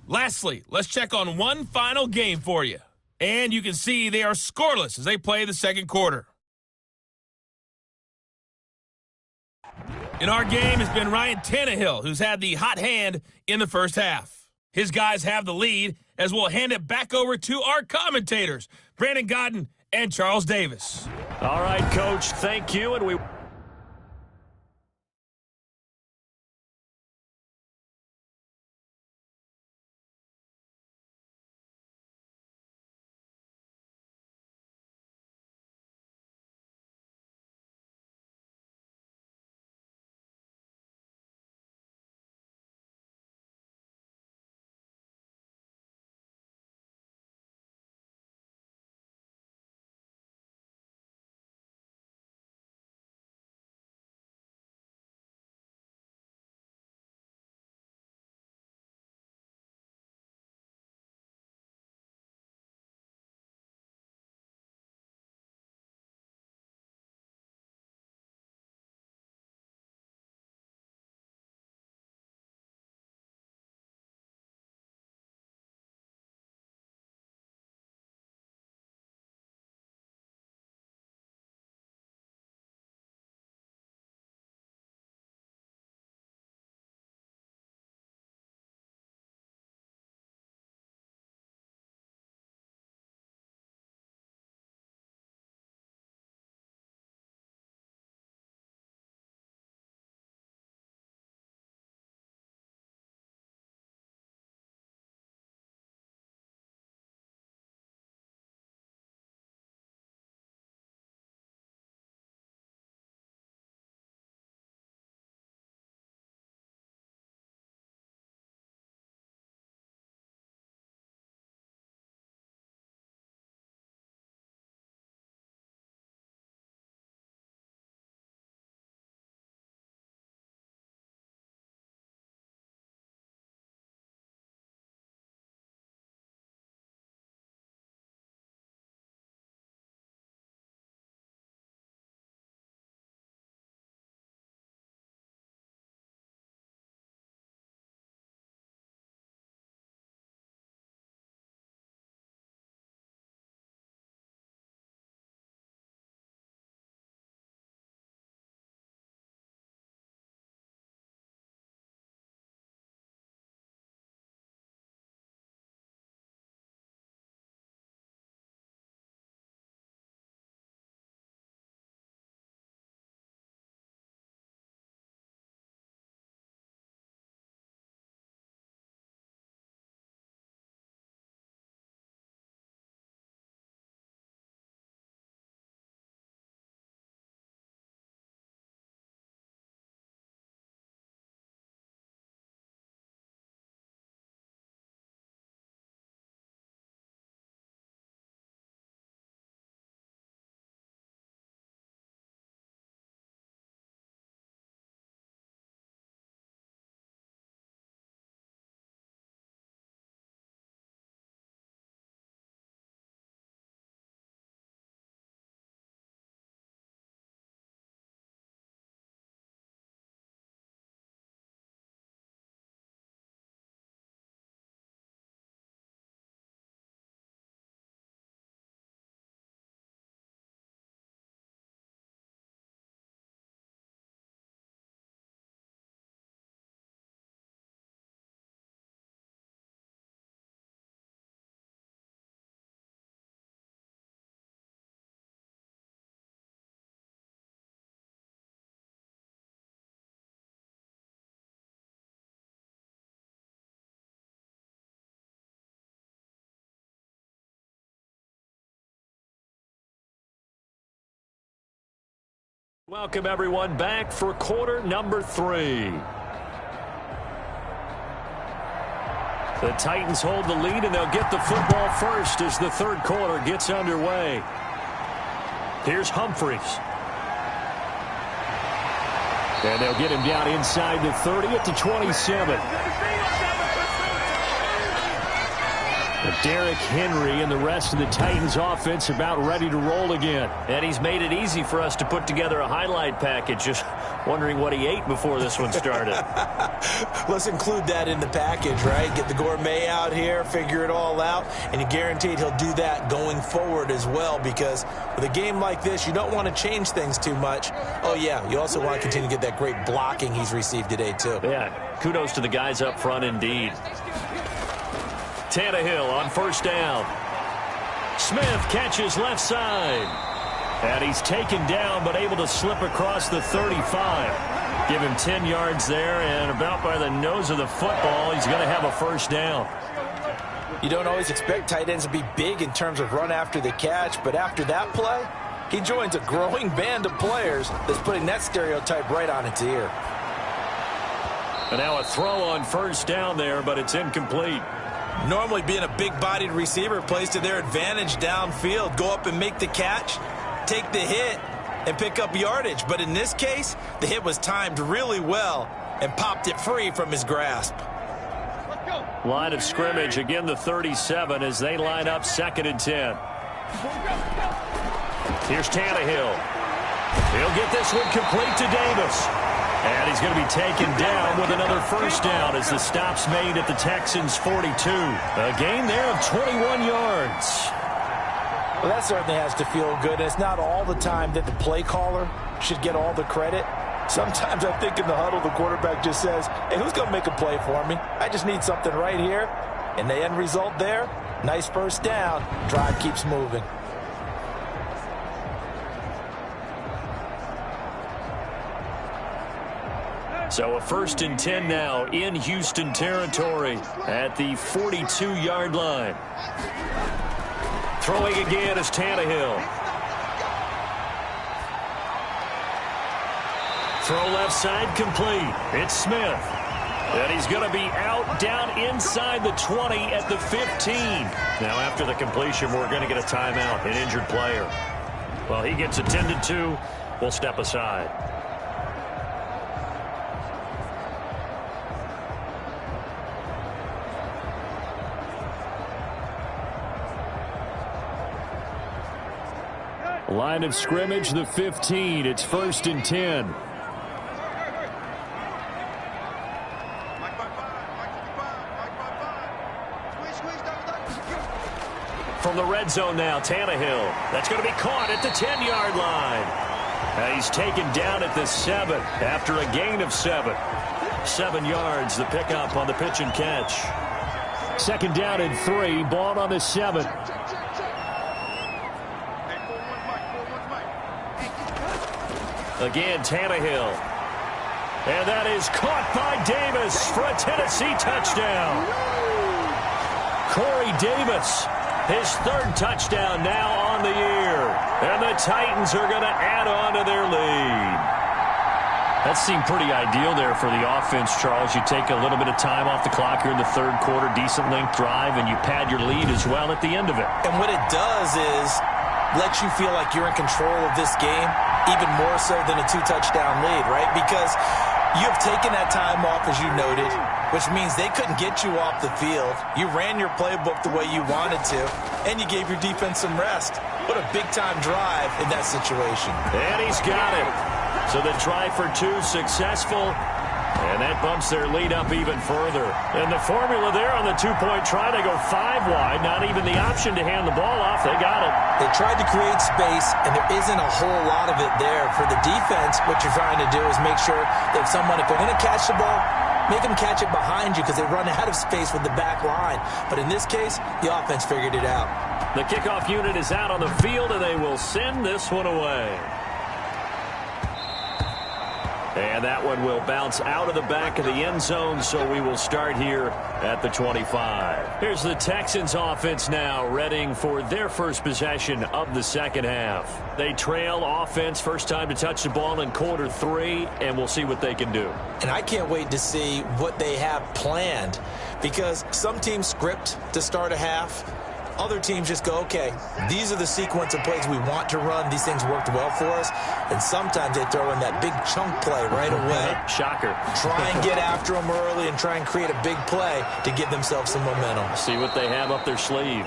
Lastly, let's check on one final game for you. And you can see they are scoreless as they play the second quarter. In our game has been Ryan Tannehill, who's had the hot hand in the first half. His guys have the lead as we'll hand it back over to our commentators, Brandon Godden and Charles Davis. All right, Coach, thank you. And we Welcome, everyone, back for quarter number 3. The Titans hold the lead, and they'll get the football first as the third quarter gets underway. Here's Humphries. And they'll get him down inside the 30 at the 27. Derrick Henry and the rest of the Titans offense about ready to roll again. And he's made it easy for us to put together a highlight package. Just wondering what he ate before this one started. Let's include that in the package, right? Get the gourmet out here, figure it all out, and you're guaranteed he'll do that going forward as well, because with a game like this, you don't want to change things too much. Oh, yeah, you also want to continue to get that great blocking he's received today, too. Yeah, kudos to the guys up front indeed. Tannehill on first down. Smith catches left side. And he's taken down but able to slip across the 35. Give him 10 yards there, and about by the nose of the football, he's going to have a first down. You don't always expect tight ends to be big in terms of run after the catch, but after that play, he joins a growing band of players that's putting that stereotype right on its ear. And now a throw on first down there, but it's incomplete. Normally being a big-bodied receiver plays to their advantage downfield. Go up and make the catch, take the hit, and pick up yardage. But in this case, the hit was timed really well and popped it free from his grasp. Line of scrimmage, again the 37 as they line up 2nd and 10. Here's Tannehill. He'll get this one complete to Davis. And he's going to be taken down with another first down as the stop's made at the Texans' 42. A gain there of 21 yards. Well, that certainly has to feel good. And it's not all the time that the play caller should get all the credit. Sometimes I think in the huddle, the quarterback just says, hey, who's going to make a play for me? I just need something right here. And the end result there, nice first down. Drive keeps moving. So a 1st and 10 now in Houston territory at the 42-yard line. Throwing again is Tannehill. Throw left side complete. It's Smith. And he's going to be out down inside the 20 at the 15. Now after the completion, we're going to get a timeout, an injured player. Well, he gets attended to. We'll step aside. Line of scrimmage, the 15. It's 1st and 10. From the red zone now, Tannehill. That's going to be caught at the 10-yard line. He's taken down at the 7 after a gain of 7. 7 yards, the pickup on the pitch and catch. 2nd down and 3, ball on the 7. Again, Tannehill. And that is caught by Davis for a Tennessee touchdown. Corey Davis, his 3rd touchdown now on the year. And the Titans are going to add on to their lead. That seemed pretty ideal there for the offense, Charles. You take a little bit of time off the clock here in the 3rd quarter, decent length drive, and you pad your lead as well at the end of it. And what it does is let you feel like you're in control of this game, even more so than a 2-touchdown lead, right? Because you have taken that time off, as you noted, which means they couldn't get you off the field. You ran your playbook the way you wanted to, and you gave your defense some rest. What a big-time drive in that situation. And he's got it. So the try for 2 successful, and that bumps their lead up even further. And the formula there on the 2-point try, they go 5 wide, not even the option to hand the ball off. They got it. They tried to create space, and there isn't a whole lot of it there. For the defense, what you're trying to do is make sure that someone, if they're going to catch the ball, make them catch it behind you because they run out of space with the back line. But in this case, the offense figured it out. The kickoff unit is out on the field, and they will send this one away. And that one will bounce out of the back of the end zone, so we will start here at the 25. Here's the Texans offense now, readying for their first possession of the second half. They trail offense, first time to touch the ball in quarter 3, and we'll see what they can do. And I can't wait to see what they have planned, because some teams script to start a half. Other teams just go, okay, these are the sequence of plays we want to run. These things worked well for us. And sometimes they throw in that big chunk play right away. Shocker. Try and get after them early and try and create a big play to give themselves some momentum. See what they have up their sleeve.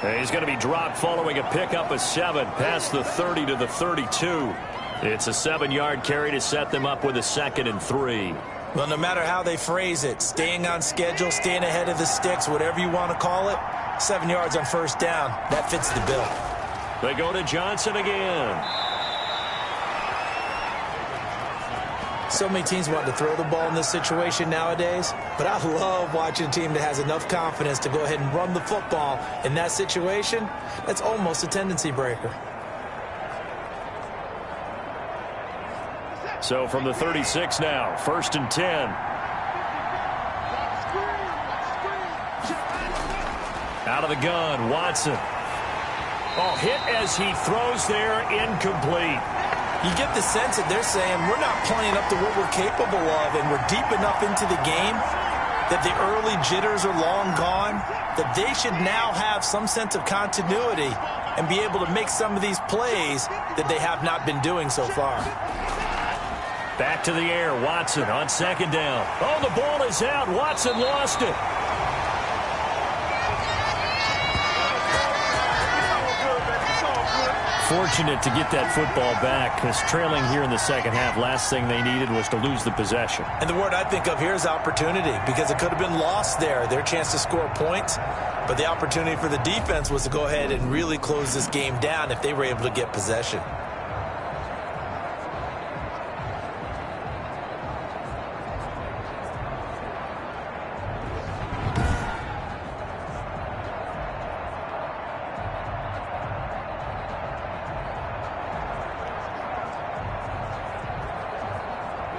And he's going to be dropped following a pickup of 7 past the 30 to the 32. It's a 7-yard carry to set them up with a 2nd and 3. Well, no matter how they phrase it, staying on schedule, staying ahead of the sticks, whatever you want to call it, 7 yards on first down, that fits the bill. They go to Johnson again. So many teams want to throw the ball in this situation nowadays, but I love watching a team that has enough confidence to go ahead and run the football in that situation. That's almost a tendency breaker. So from the 36 now, 1st and 10. Out of the gun, Watson. Oh, hit as he throws there, incomplete. You get the sense that they're saying we're not playing up to what we're capable of, and we're deep enough into the game that the early jitters are long gone, that they should now have some sense of continuity and be able to make some of these plays that they have not been doing so far. Back to the air, Watson on 2nd down. Oh, the ball is out. Watson lost it. Fortunate to get that football back, because trailing here in the second half, last thing they needed was to lose the possession. And the word I think of here is opportunity, because it could have been lost there, their chance to score points. But the opportunity for the defense was to go ahead and really close this game down if they were able to get possession.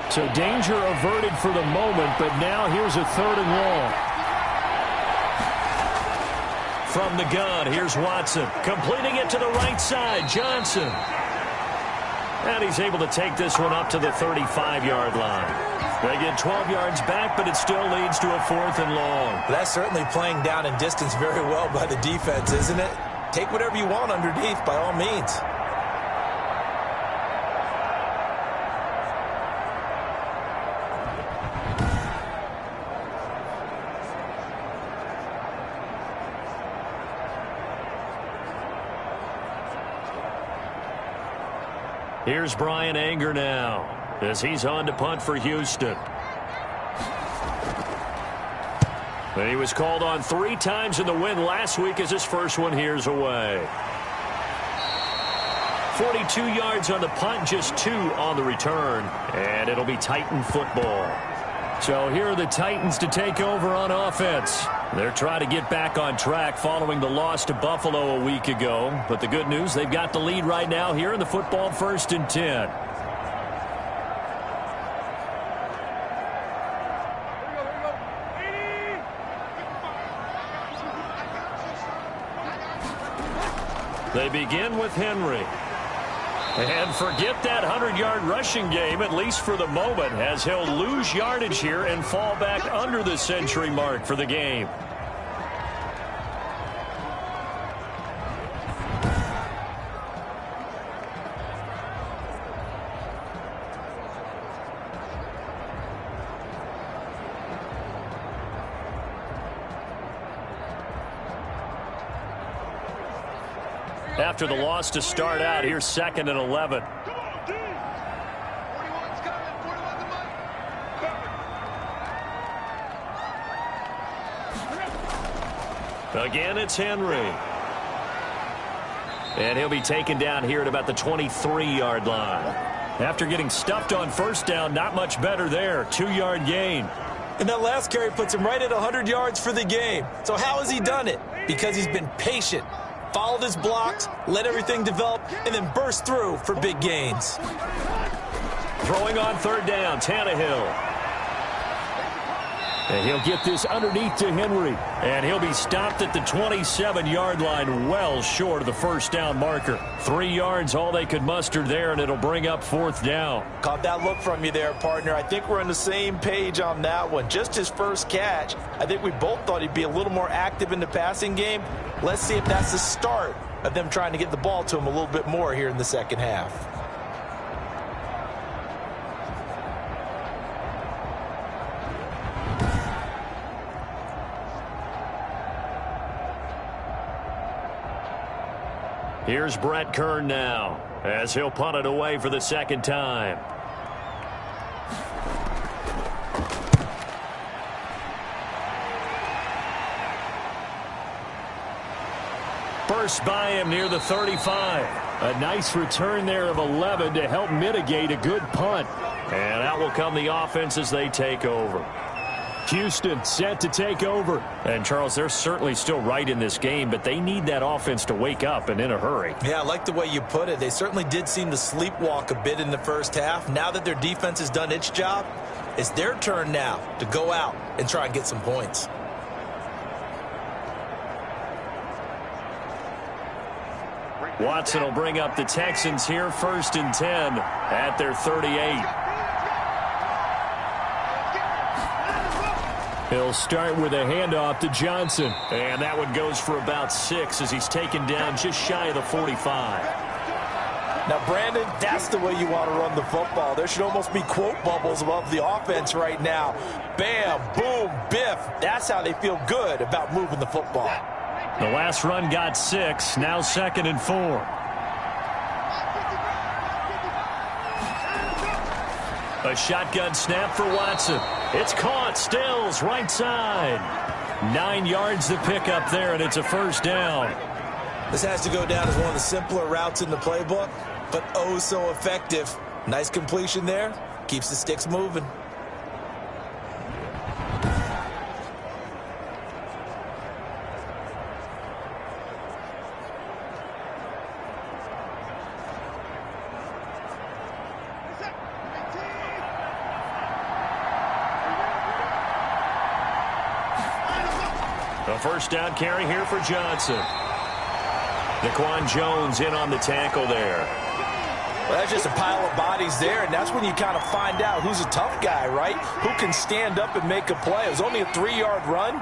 So danger averted for the moment, but now here's a 3rd and long. From the gun, here's Watson. Completing it to the right side, Johnson. And he's able to take this one up to the 35-yard line. They get 12 yards back, but it still leads to a 4th and long. That's certainly playing down in distance very well by the defense, isn't it? Take whatever you want underneath, by all means. Here's Brian Anger now as he's on to punt for Houston. And he was called on 3 times in the win last week as his first one here's away. 42 yards on the punt, just 2 on the return. And it'll be Titan football. So here are the Titans to take over on offense. They're trying to get back on track following the loss to Buffalo a week ago. But the good news, they've got the lead right now here in the football 1st and 10. They begin with Henry. And forget that 100-yard rushing game, at least for the moment, as he'll lose yardage here and fall back under the century mark for the game. After the loss to start out, here's 2nd and 11. Again, it's Henry. And he'll be taken down here at about the 23-yard line. After getting stuffed on 1st down, not much better there. 2-yard gain. And that last carry puts him right at 100 yards for the game. So how has he done it? Because he's been patient, followed his blocks, let everything develop, and then burst through for big gains. Throwing on third down, Tannehill. And he'll get this underneath to Henry. And he'll be stopped at the 27-yard line, well short of the first down marker. 3 yards, all they could muster there, and it'll bring up fourth down. Caught that look from you there, partner. I think we're on the same page on that one. Just his first catch. I think we both thought he'd be a little more active in the passing game. Let's see if that's the start of them trying to get the ball to him a little bit more here in the second half. Here's Brett Kern now as he'll punt it away for the second time. Burst by him near the 35. A nice return there of 11 to help mitigate a good punt. And out will come the offense as they take over. Houston set to take over. And, Charles, they're certainly still right in this game, but they need that offense to wake up and in a hurry. Yeah, I like the way you put it. They certainly did seem to sleepwalk a bit in the first half. Now that their defense has done its job, it's their turn now to go out and try and get some points. Watson will bring up the Texans here, 1st and 10 at their 38. He'll start with a handoff to Johnson. And that one goes for about 6 as he's taken down just shy of the 45. Now, Brandon, that's the way you want to run the football. There should almost be quote bubbles above the offense right now. Bam, boom, biff. That's how they feel good about moving the football. The last run got 6, now 2nd and 4. A shotgun snap for Watson. It's caught. Stills right side. 9 yards to pick up there, and it's a first down. This has to go down as one of the simpler routes in the playbook, but oh so effective. Nice completion there. Keeps the sticks moving. A first down carry here for Johnson. Daquan Jones in on the tackle there. Well, that's just a pile of bodies there, and that's when you kind of find out who's a tough guy, right? Who can stand up and make a play. It was only a 3-yard run,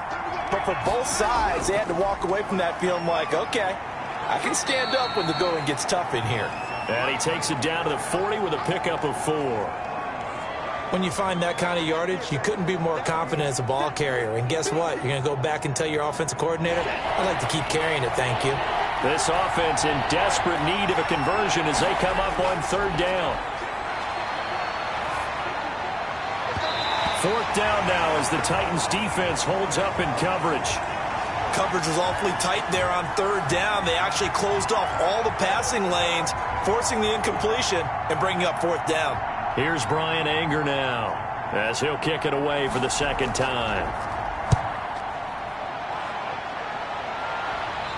but for both sides, they had to walk away from that feeling like, okay, I can stand up when the going gets tough in here. And he takes it down to the 40 with a pickup of 4. When you find that kind of yardage, you couldn't be more confident as a ball carrier. And guess what? You're going to go back and tell your offensive coordinator, I'd like to keep carrying it, thank you. This offense in desperate need of a conversion as they come up on 3rd down. 4th down now as the Titans defense holds up in coverage. Coverage was awfully tight there on 3rd down. They actually closed off all the passing lanes, forcing the incompletion and bringing up 4th down. Here's Brian Anger now as he'll kick it away for the 2nd time.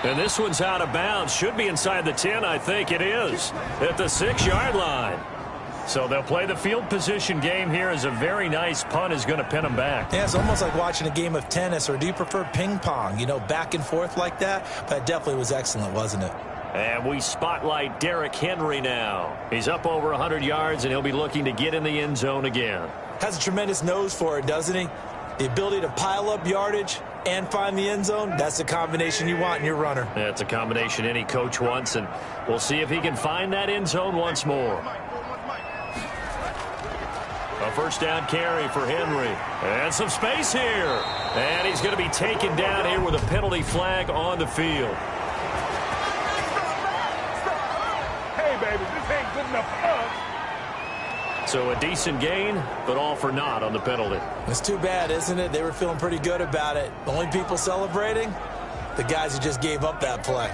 And this one's out of bounds. Should be inside the 10, I think it is, at the 6-yard line. So they'll play the field position game here as a very nice punt is going to pin them back. Yeah, it's almost like watching a game of tennis, or do you prefer ping pong? You know, back and forth like that? But it definitely was excellent, wasn't it? And we spotlight Derrick Henry now. He's up over 100 yards, and he'll be looking to get in the end zone again. Has a tremendous nose for it, doesn't he? The ability to pile up yardage and find the end zone, that's the combination you want in your runner. That's a combination any coach wants, and we'll see if he can find that end zone once more. A first down carry for Henry. And some space here. And he's going to be taken down here with a penalty flag on the field. So a decent gain, but all for naught on the penalty. It's too bad, isn't it? They were feeling pretty good about it. The only people celebrating, the guys who just gave up that play.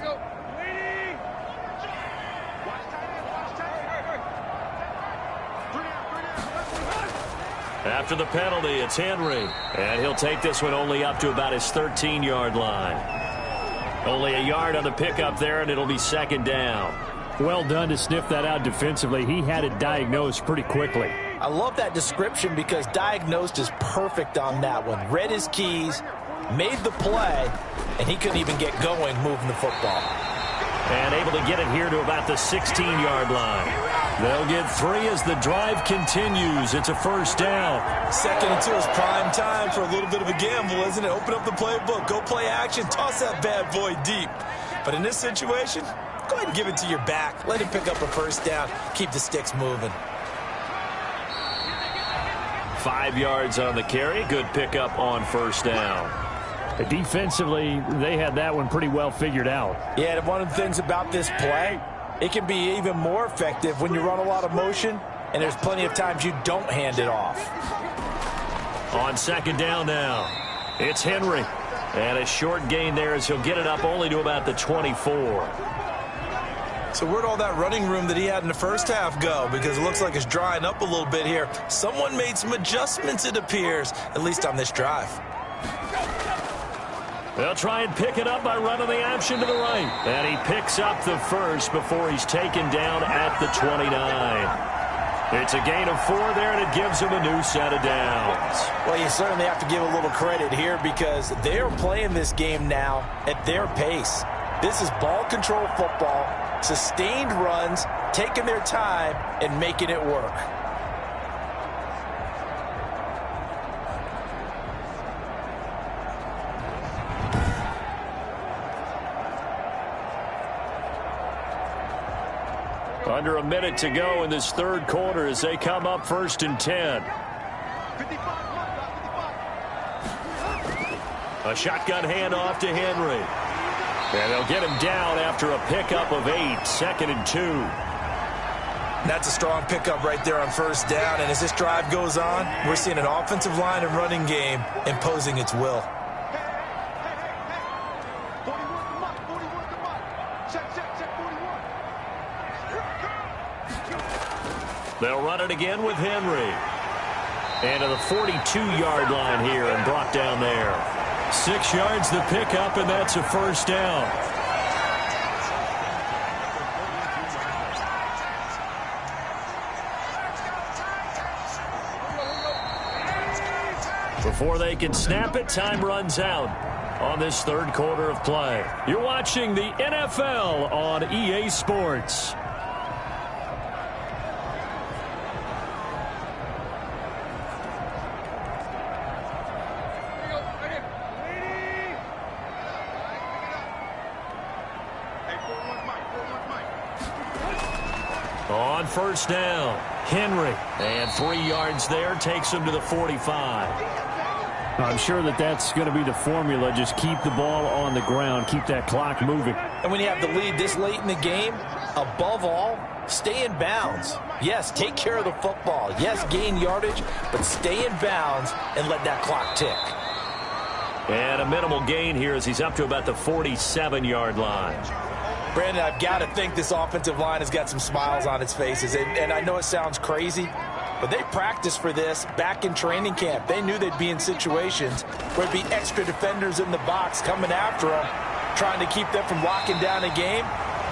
After the penalty, it's Henry. And he'll take this one only up to about his 13-yard line. Only a yard on the pickup there, and it'll be 2nd down. Well done to sniff that out defensively. He had it diagnosed pretty quickly. I love that description because diagnosed is perfect on that one. Read his keys, made the play, and he couldn't even get going moving the football. And able to get it here to about the 16-yard line. They'll get 3 as the drive continues. It's a first down. 2nd and 2 is prime time for a little bit of a gamble, isn't it? Open up the playbook, go play action, toss that bad boy deep. But in this situation, go ahead and give it to your back. Let him pick up a first down. Keep the sticks moving. 5 yards on the carry. Good pickup on first down. Defensively, they had that one pretty well figured out. Yeah, and one of the things about this play, it can be even more effective when you run a lot of motion, and there's plenty of times you don't hand it off. On 2nd down now, it's Henry. And a short gain there as he'll get it up only to about the 24. So where'd all that running room that he had in the first half go? Because it looks like it's drying up a little bit here. Someone made some adjustments, it appears, at least on this drive. They'll try and pick it up by running the option to the right. And he picks up the first before he's taken down at the 29. It's a gain of 4 there, and it gives him a new set of downs. Well, you certainly have to give a little credit here because they're playing this game now at their pace. This is ball control football, sustained runs, taking their time, and making it work. Under a minute to go in this third quarter as they come up 1st and 10. A shotgun handoff to Henry. And they'll get him down after a pickup of 8, 2nd and 2. That's a strong pickup right there on first down. And as this drive goes on, we're seeing an offensive line and running game imposing its will. They'll run it again with Henry. And to the 42-yard line here and brought down there. 6 yards the pickup, and that's a first down. Before they can snap it, time runs out on this third quarter of play. You're watching the NFL on EA Sports. On first down, Henry. And 3 yards there takes him to the 45. I'm sure that's going to be the formula. Just keep the ball on the ground. Keep that clock moving. And when you have the lead this late in the game, above all, stay in bounds. Yes, take care of the football. Yes, gain yardage, but stay in bounds and let that clock tick. And a minimal gain here as he's up to about the 47-yard line. Brandon, I've got to think this offensive line has got some smiles on its faces. And I know it sounds crazy, but they practiced for this back in training camp. They knew they'd be in situations where there'd be extra defenders in the box coming after them, trying to keep them from locking down a game.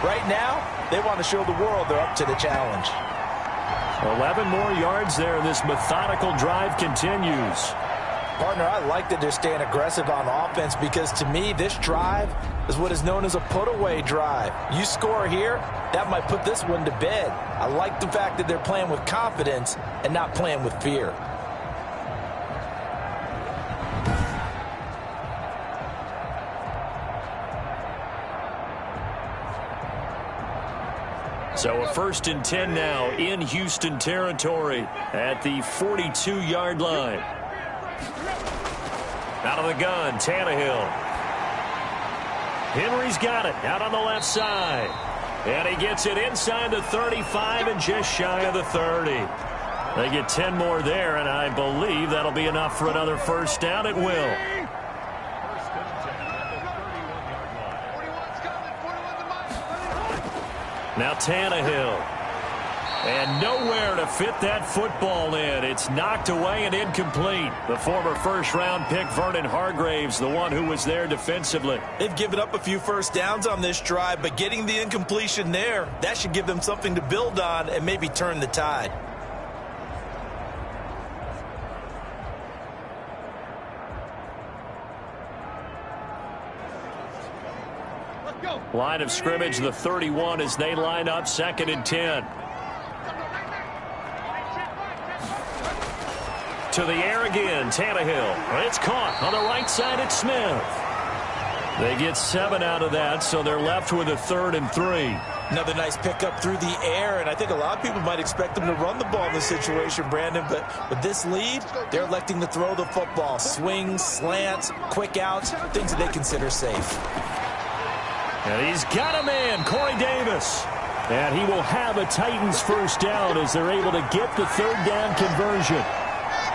Right now, they want to show the world they're up to the challenge. 11 more yards there. This methodical drive continues. Partner, I like that they're staying aggressive on offense because to me, this drive is what is known as a put-away drive. You score here, that might put this one to bed. I like the fact that they're playing with confidence and not playing with fear. So a 1st and 10 now in Houston territory at the 42-yard line. Out of the gun, Tannehill. Henry's got it out on the left side. And he gets it inside the 35 and just shy of the 30. They get 10 more there, and I believe that'll be enough for another first down. It will. Now Tannehill. And nowhere to fit that football in. It's knocked away and incomplete. The former first-round pick, Vernon Hargraves, the one who was there defensively. They've given up a few first downs on this drive, but getting the incompletion there, that should give them something to build on and maybe turn the tide. Line of scrimmage, the 31 as they line up, 2nd and 10. To the air again, Tannehill. It's caught on the right side at Smith. They get 7 out of that, so they're left with a 3rd and 3. Another nice pickup through the air, and I think a lot of people might expect them to run the ball in this situation, Brandon, but with this lead, they're electing to throw the football. Swings, slants, quick outs, things that they consider safe. And he's got a man, Corey Davis. And he will have a Titans first down as they're able to get the 3rd down conversion.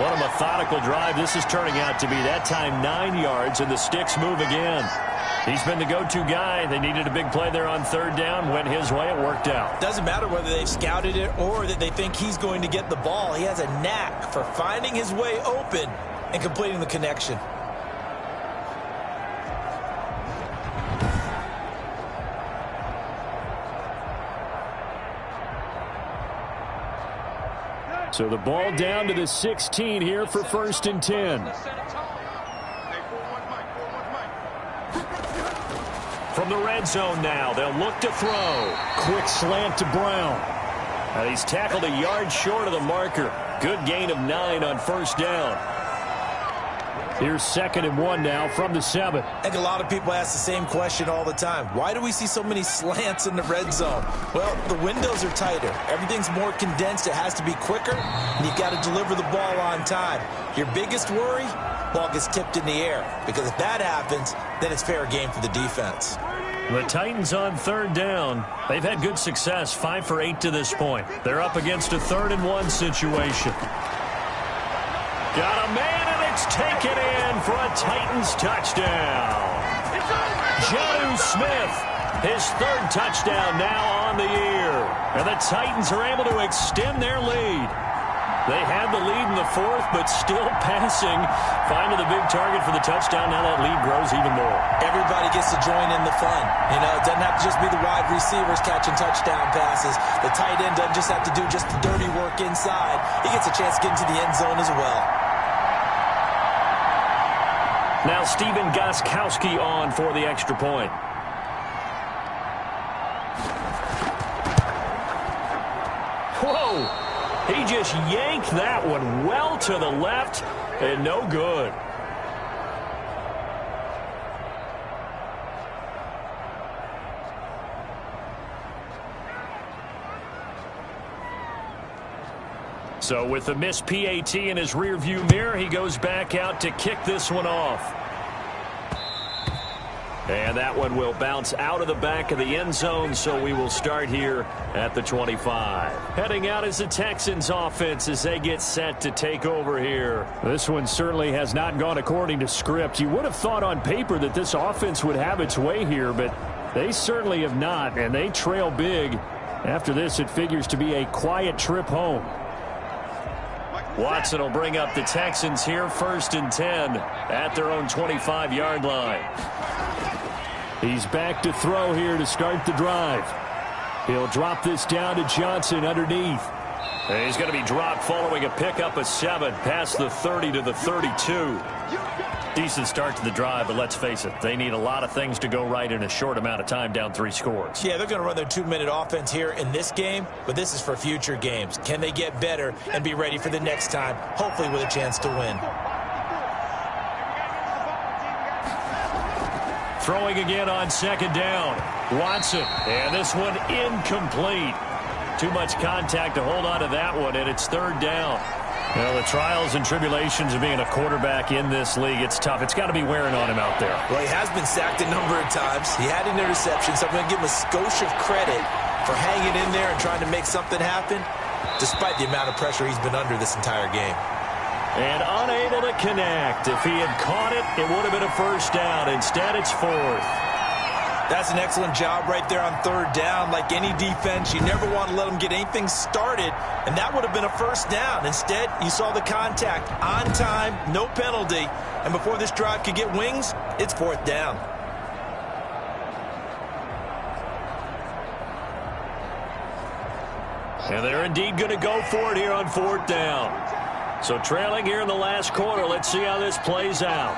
What a methodical drive this is turning out to be. That time 9 yards, and the sticks move again. He's been the go-to guy. They needed a big play there on 3rd down. Went his way. It worked out. Doesn't matter whether they've scouted it or that they think he's going to get the ball. He has a knack for finding his way open and completing the connection. So the ball down to the 16 here for 1st and 10. From the red zone now, they'll look to throw. Quick slant to Brown. And he's tackled a yard short of the marker. Good gain of 9 on 1st down. Here's 2nd and 1 now from the 7. I think a lot of people ask the same question all the time. Why do we see so many slants in the red zone? Well, the windows are tighter. Everything's more condensed. It has to be quicker, and you've got to deliver the ball on time. Your biggest worry? Ball gets tipped in the air, because if that happens, then it's fair game for the defense. The Titans on 3rd down. They've had good success, 5 for 8 to this point. They're up against a 3rd and 1 situation. Got a man, and it's taken in for a Titans touchdown. Jonnu Smith, his 3rd touchdown now on the year. And the Titans are able to extend their lead. They had the lead in the 4th, but still passing. Finding the big target for the touchdown. Now that lead grows even more. Everybody gets to join in the fun. You know, it doesn't have to just be the wide receivers catching touchdown passes. The tight end doesn't just have to do just the dirty work inside. He gets a chance to get into the end zone as well. Now Stephen Gostkowski on for the extra point. Whoa! He just yanked that one well to the left, and no good. So with the missed PAT in his rearview mirror, he goes back out to kick this one off. And that one will bounce out of the back of the end zone, so we will start here at the 25. Heading out is the Texans offense as they get set to take over here. This one certainly has not gone according to script. You would have thought on paper that this offense would have its way here, but they certainly have not, and they trail big. After this, it figures to be a quiet trip home. Watson will bring up the Texans here, 1st and 10 at their own 25-yard line. He's back to throw here to start the drive. He'll drop this down to Johnson underneath. And he's going to be dropped following a pickup of 7 past the 30 to the 32. Decent start to the drive, but let's face it, they need a lot of things to go right in a short amount of time, down 3 scores. Yeah, they're going to run their 2-minute offense here in this game, but this is for future games. Can they get better and be ready for the next time, hopefully with a chance to win? Throwing again on 2nd down. Watson, and this one incomplete. Too much contact to hold on to that one, and it's 3rd down. Well, the trials and tribulations of being a quarterback in this league, it's tough. It's got to be wearing on him out there. Well, he has been sacked a number of times. He had an interception, so I'm going to give him a skosh of credit for hanging in there and trying to make something happen, despite the amount of pressure he's been under this entire game. And unable to connect. If he had caught it, it would have been a 1st down. Instead, it's 4th. That's an excellent job right there on third down. Like any defense, you never want to let them get anything started, and that would have been a first down. Instead, you saw the contact on time, no penalty, and before this drive could get wings, it's fourth down. And they're indeed going to go for it here on fourth down. So trailing here in the last quarter, let's see how this plays out.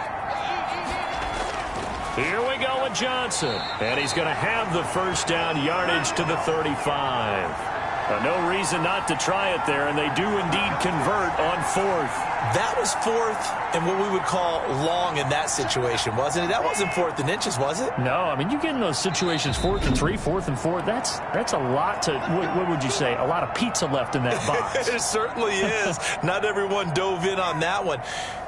Here we go with Johnson. And he's going to have the first down, yardage to the 35. No reason not to try it there, and they do indeed convert on fourth. That was fourth and what we would call long in that situation, wasn't it? That wasn't fourth and inches, was it? No, I mean, you get in those situations, 4th and 3, 4th and 4. That's a lot to, what would you say, a lot of pizza left in that box. It certainly is. Not everyone dove in on that one.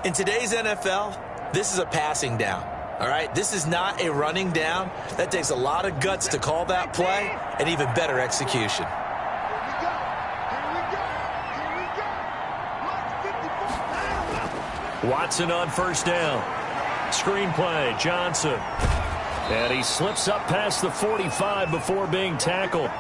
In today's NFL, this is a passing down. All right, this is not a running down. That takes a lot of guts to call that play and even better execution. Watson on first down. Screen play, Johnson. And he slips up past the 45 before being tackled.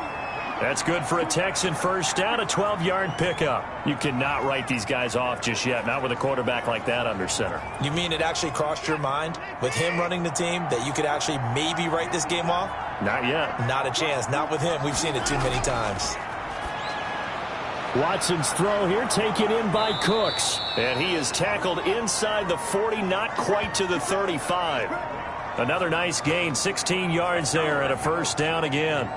That's good for a Texan first down, a 12-yard pickup. You cannot write these guys off just yet, not with a quarterback like that under center. You mean it actually crossed your mind with him running the team that you could actually maybe write this game off? Not yet. Not a chance. Not with him. We've seen it too many times. Watson's throw here taken in by Cooks. And he is tackled inside the 40, not quite to the 35. Another nice gain, 16 yards there and a first down again.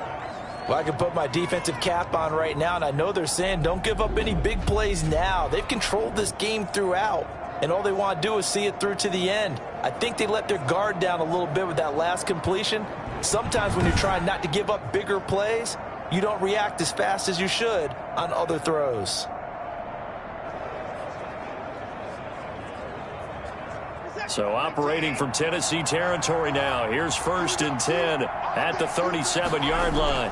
Well, I can put my defensive cap on right now, and I know they're saying don't give up any big plays now. They've controlled this game throughout, and all they want to do is see it through to the end. I think they let their guard down a little bit with that last completion. Sometimes when you're trying not to give up bigger plays, you don't react as fast as you should on other throws. So operating from Tennessee territory now. Here's 1st and 10 at the 37-yard line.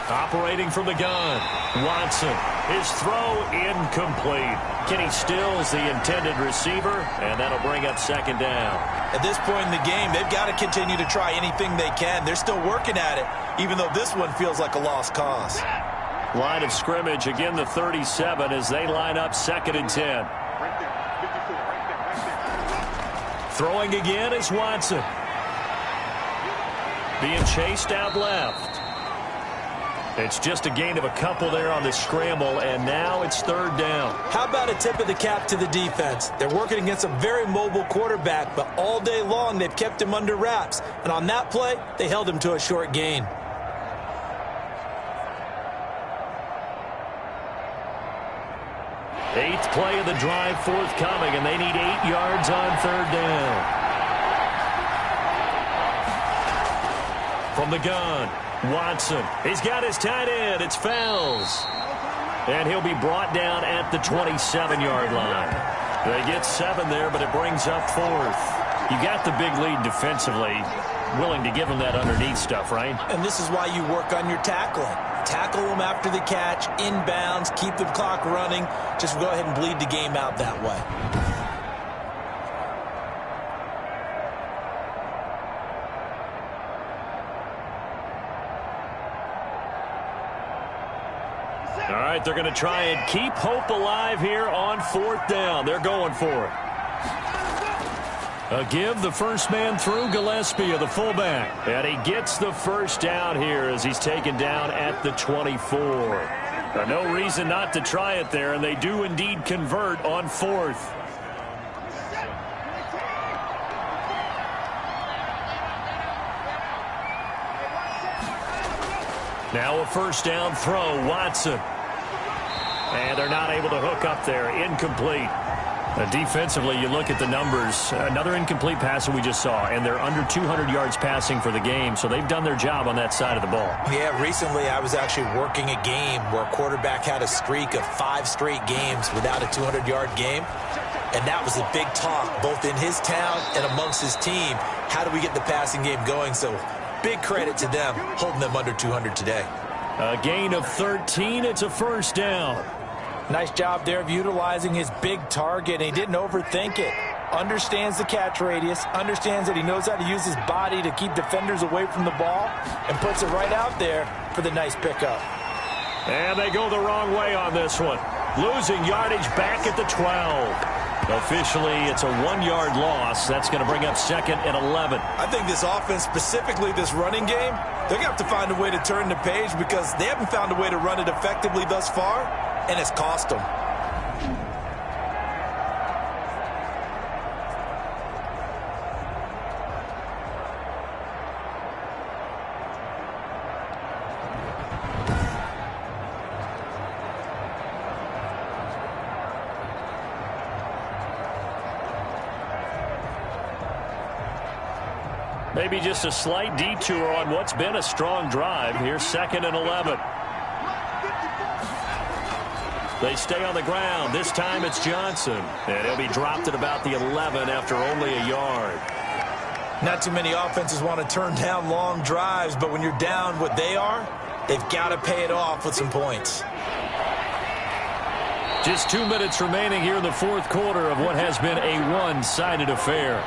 Operating from the gun, Watson. His throw incomplete. Kenny Stills the intended receiver, and that'll bring up second down. At this point in the game, they've got to continue to try anything they can. They're still working at it, even though this one feels like a lost cause. Line of scrimmage, again the 37 as they line up 2nd and 10. Throwing again is Watson. Being chased out left. It's just a gain of a couple there on the scramble, and now it's 3rd down. How about a tip of the cap to the defense? They're working against a very mobile quarterback, but all day long they've kept him under wraps. And on that play, they held him to a short gain. Eighth play of the drive forthcoming, and they need 8 yards on 3rd down. From the gun, Watson. He's got his tight end. It's Fells. And he'll be brought down at the 27-yard line. They get 7 there, but it brings up 4th. You got the big lead defensively. Willing to give them that underneath stuff, right? And this is why you work on your tackling. Tackle them after the catch, inbounds, keep the clock running. Just go ahead and bleed the game out that way. All right, they're going to try and keep hope alive here on 4th down. They're going for it. A give, the first man through, Gillespie of the fullback. And he gets the first down here as he's taken down at the 24. No reason not to try it there, and they do indeed convert on 4th. Now a first down throw, Watson. And they're not able to hook up there, incomplete. Defensively, you look at the numbers. Another incomplete pass that we just saw, and they're under 200 yards passing for the game, so they've done their job on that side of the ball. Yeah, recently I was actually working a game where a quarterback had a streak of 5 straight games without a 200-yard game, and that was a big talk both in his town and amongst his team. How do we get the passing game going? So big credit to them holding them under 200 today. A gain of 13. It's a first down. Nice job there of utilizing his big target. He didn't overthink it. understands the catch radius, understands that he knows how to use his body to keep defenders away from the ball, and puts it right out there for the nice pickup. And they go the wrong way on this one. Losing yardage back at the 12. Officially, it's a 1-yard loss. That's going to bring up 2nd and 11. I think this offense, specifically this running game, they're going to have to find a way to turn the page because they haven't found a way to run it effectively thus far, and it's cost them. Maybe just a slight detour on what's been a strong drive. Here's 2nd and 11. They stay on the ground. This time it's Johnson. And he'll be dropped at about the 11 after only a yard. Not too many offenses want to turn down long drives, but when you're down what they are, they've got to pay it off with some points. Just 2 minutes remaining here in the fourth quarter of what has been a one-sided affair.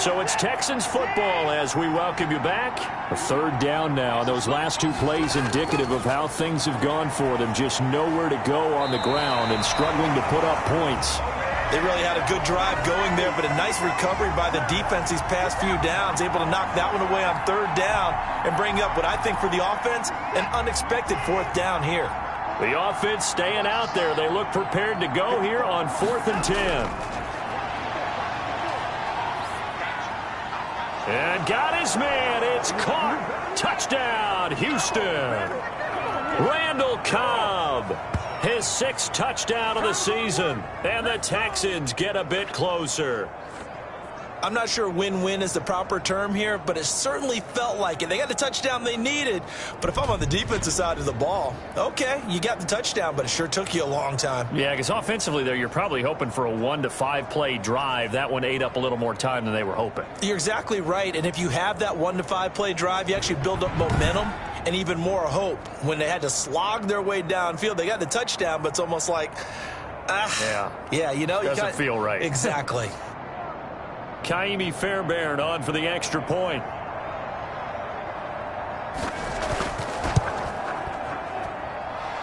So it's Texans football as we welcome you back. A 3rd down now. Those last 2 plays indicative of how things have gone for them. Just nowhere to go on the ground and struggling to put up points. They really had a good drive going there, but a nice recovery by the defense these past few downs. Able to knock that one away on 3rd down and bring up what I think for the offense, an unexpected 4th down here. The offense staying out there. They look prepared to go here on 4th and 10. And got his man. It's caught. Touchdown, Houston. Randall Cobb, his 6th touchdown of the season. And the Texans get a bit closer. I'm not sure win-win is the proper term here, but it certainly felt like it. They got the touchdown they needed, but if I'm on the defensive side of the ball, okay, you got the touchdown, but it sure took you a long time. Yeah, because offensively there, you're probably hoping for a 1 to 5 play drive. That one ate up a little more time than they were hoping. You're exactly right, and if you have that 1 to 5 play drive, you actually build up momentum and even more hope. When they had to slog their way downfield, they got the touchdown, but it's almost like, yeah, you know, doesn't feel right. Exactly. Kaimi Fairbairn on for the extra point.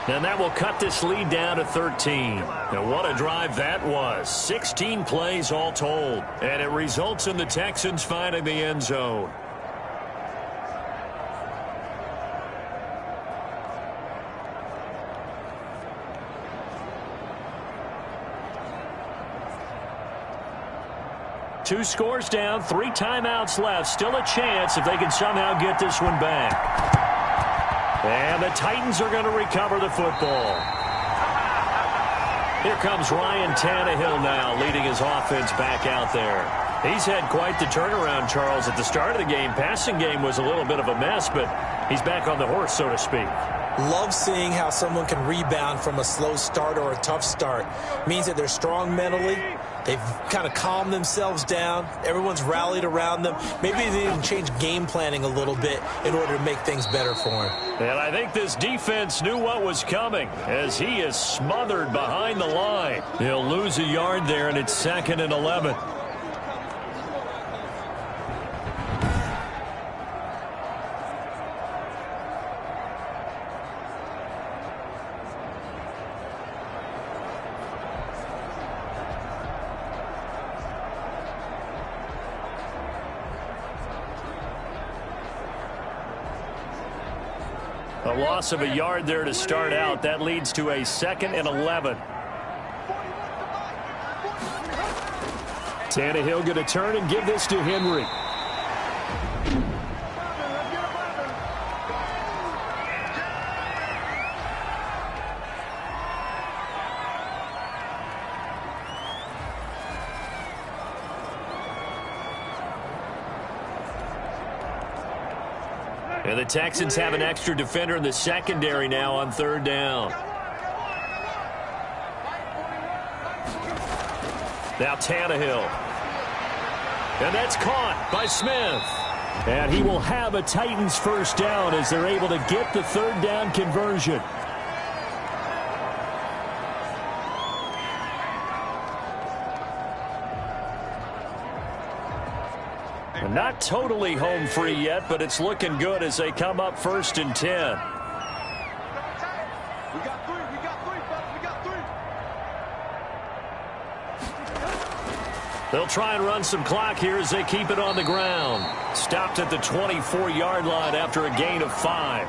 And that will cut this lead down to 13. And what a drive that was. 16 plays all told. And it results in the Texans finding the end zone. Two scores down, 3 timeouts left. Still a chance if they can somehow get this one back. And the Titans are going to recover the football. Here comes Ryan Tannehill now, leading his offense back out there. He's had quite the turnaround, Charles. At the start of the game, passing game was a little bit of a mess, but he's back on the horse, so to speak. Love seeing how someone can rebound from a slow start or a tough start. Means that they're strong mentally. They've kind of calmed themselves down. Everyone's rallied around them. Maybe they even change game planning a little bit in order to make things better for him. And I think this defense knew what was coming as he is smothered behind the line. He'll lose a yard there, and it's 2nd and 11. A loss of a yard there to start out. That leads to a 2nd and 11. Tannehill going to turn and give this to Henry. And the Texans have an extra defender in the secondary now on 3rd down. Now Tannehill. And that's caught by Smith. And he will have a Titans first down as they're able to get the third down conversion. Not totally home free yet, but it's looking good as they come up 1st and 10. We got three, fellas. We got three. They'll try and run some clock here as they keep it on the ground. Stopped at the 24-yard line after a gain of 5.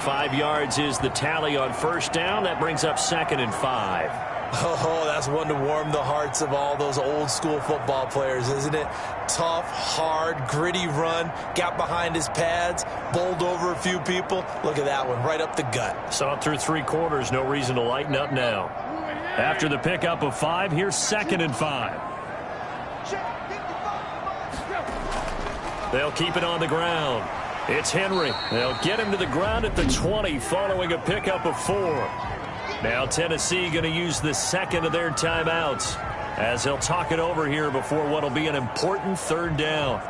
5 yards is the tally on first down. That brings up 2nd and 5. Oh, that's one to warm the hearts of all those old-school football players, isn't it? Tough, hard, gritty run, got behind his pads, bowled over a few people. Look at that one, right up the gut. Saw it through 3 quarters, no reason to lighten up now. After the pickup of 5, here's 2nd and 5. They'll keep it on the ground. It's Henry. They'll get him to the ground at the 20 following a pickup of 4. Now Tennessee going to use the second of their timeouts as they'll talk it over here before what will be an important third down.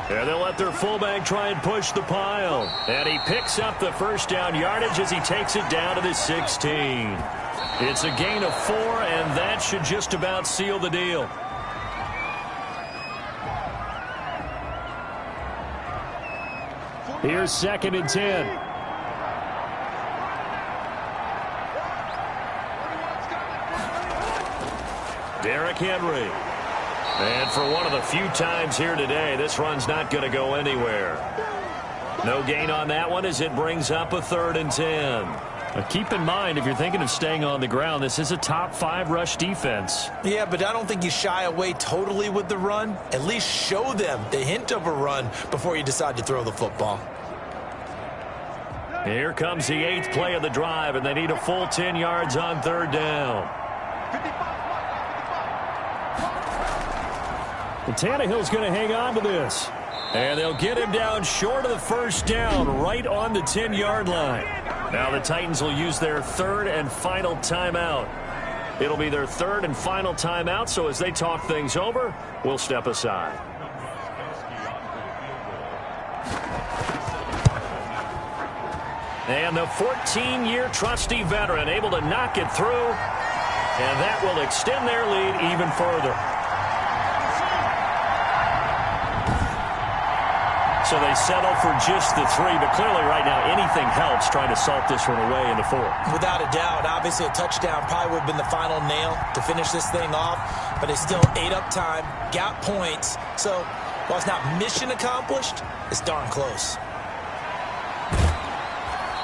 There they'll let their fullback try and push the pile. And he picks up the first down yardage as he takes it down to the 16. It's a gain of 4, and that should just about seal the deal. Here's 2nd and 10. Derrick Henry. And for one of the few times here today, this run's not going to go anywhere. No gain on that one as it brings up a 3rd and 10. But keep in mind, if you're thinking of staying on the ground, this is a top 5 rush defense. Yeah, but I don't think you shy away totally with the run. At least show them the hint of a run before you decide to throw the football. Here comes the 8th play of the drive, and they need a full 10 yards on 3rd down. And Tannehill's going to hang on to this. And they'll get him down short of the first down, right on the 10-yard line. Now the Titans will use their 3rd and final timeout. It'll be their 3rd and final timeout, so as they talk things over, we'll step aside. And the 14-year trusty veteran able to knock it through, and that will extend their lead even further. So they settle for just the 3, but clearly right now anything helps trying to salt this one away in the 4. Without a doubt, obviously a touchdown probably would have been the final nail to finish this thing off, but it's still ate up time, got points. So while it's not mission accomplished, it's darn close.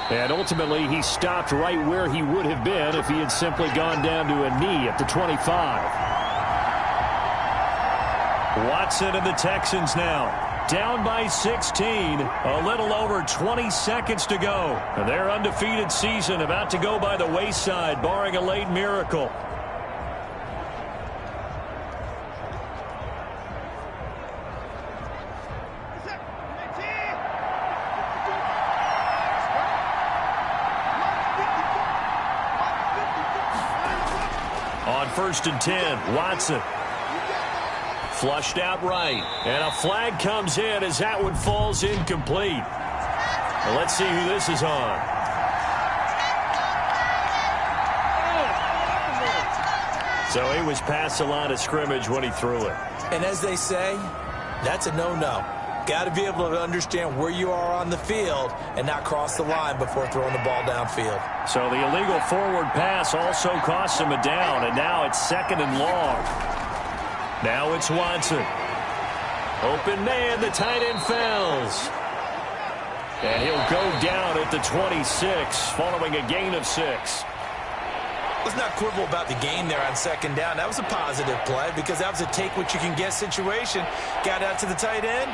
And ultimately he stopped right where he would have been if he had simply gone down to a knee at the 25. Watson and the Texans now. Down by 16, a little over 20 seconds to go. And their undefeated season about to go by the wayside, barring a late miracle. On 1st and 10, Watson. Flushed out right. And a flag comes in as that one falls incomplete. Well, let's see who this is on. So he was past the line of scrimmage when he threw it. And as they say, that's a no-no. Got to be able to understand where you are on the field and not cross the line before throwing the ball downfield. So the illegal forward pass also cost him a down, and now it's 2nd and long. Now it's Watson. Open man, the tight end falls. And he'll go down at the 26 following a gain of 6. Let's not quibble about the gain there on 2nd down. That was a positive play because that was a take-what-you-can-get situation. Got out to the tight end.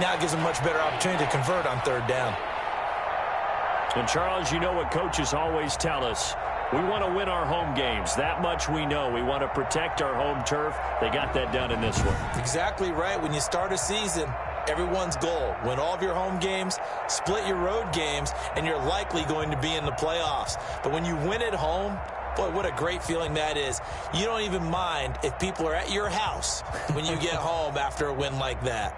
Now it gives him a much better opportunity to convert on 3rd down. And, Charles, you know what coaches always tell us. We want to win our home games. That much we know. We want to protect our home turf. They got that done in this one. Exactly right. When you start a season, everyone's goal: win all of your home games, split your road games, and you're likely going to be in the playoffs. But when you win at home, boy, what a great feeling that is. You don't even mind if people are at your house when you get home after a win like that.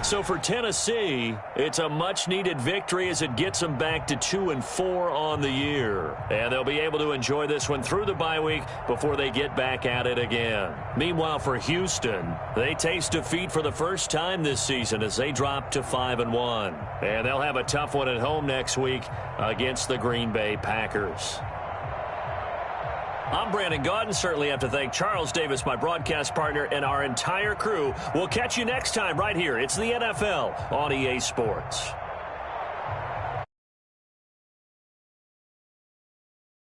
So for Tennessee, it's a much-needed victory as it gets them back to 2-4 on the year. And they'll be able to enjoy this one through the bye week before they get back at it again. Meanwhile, for Houston, they taste defeat for the first time this season as they drop to 5-1. And they'll have a tough one at home next week against the Green Bay Packers. I'm Brandon Gaudin. Certainly have to thank Charles Davis, my broadcast partner, and our entire crew. We'll catch you next time right here. It's the NFL on EA Sports.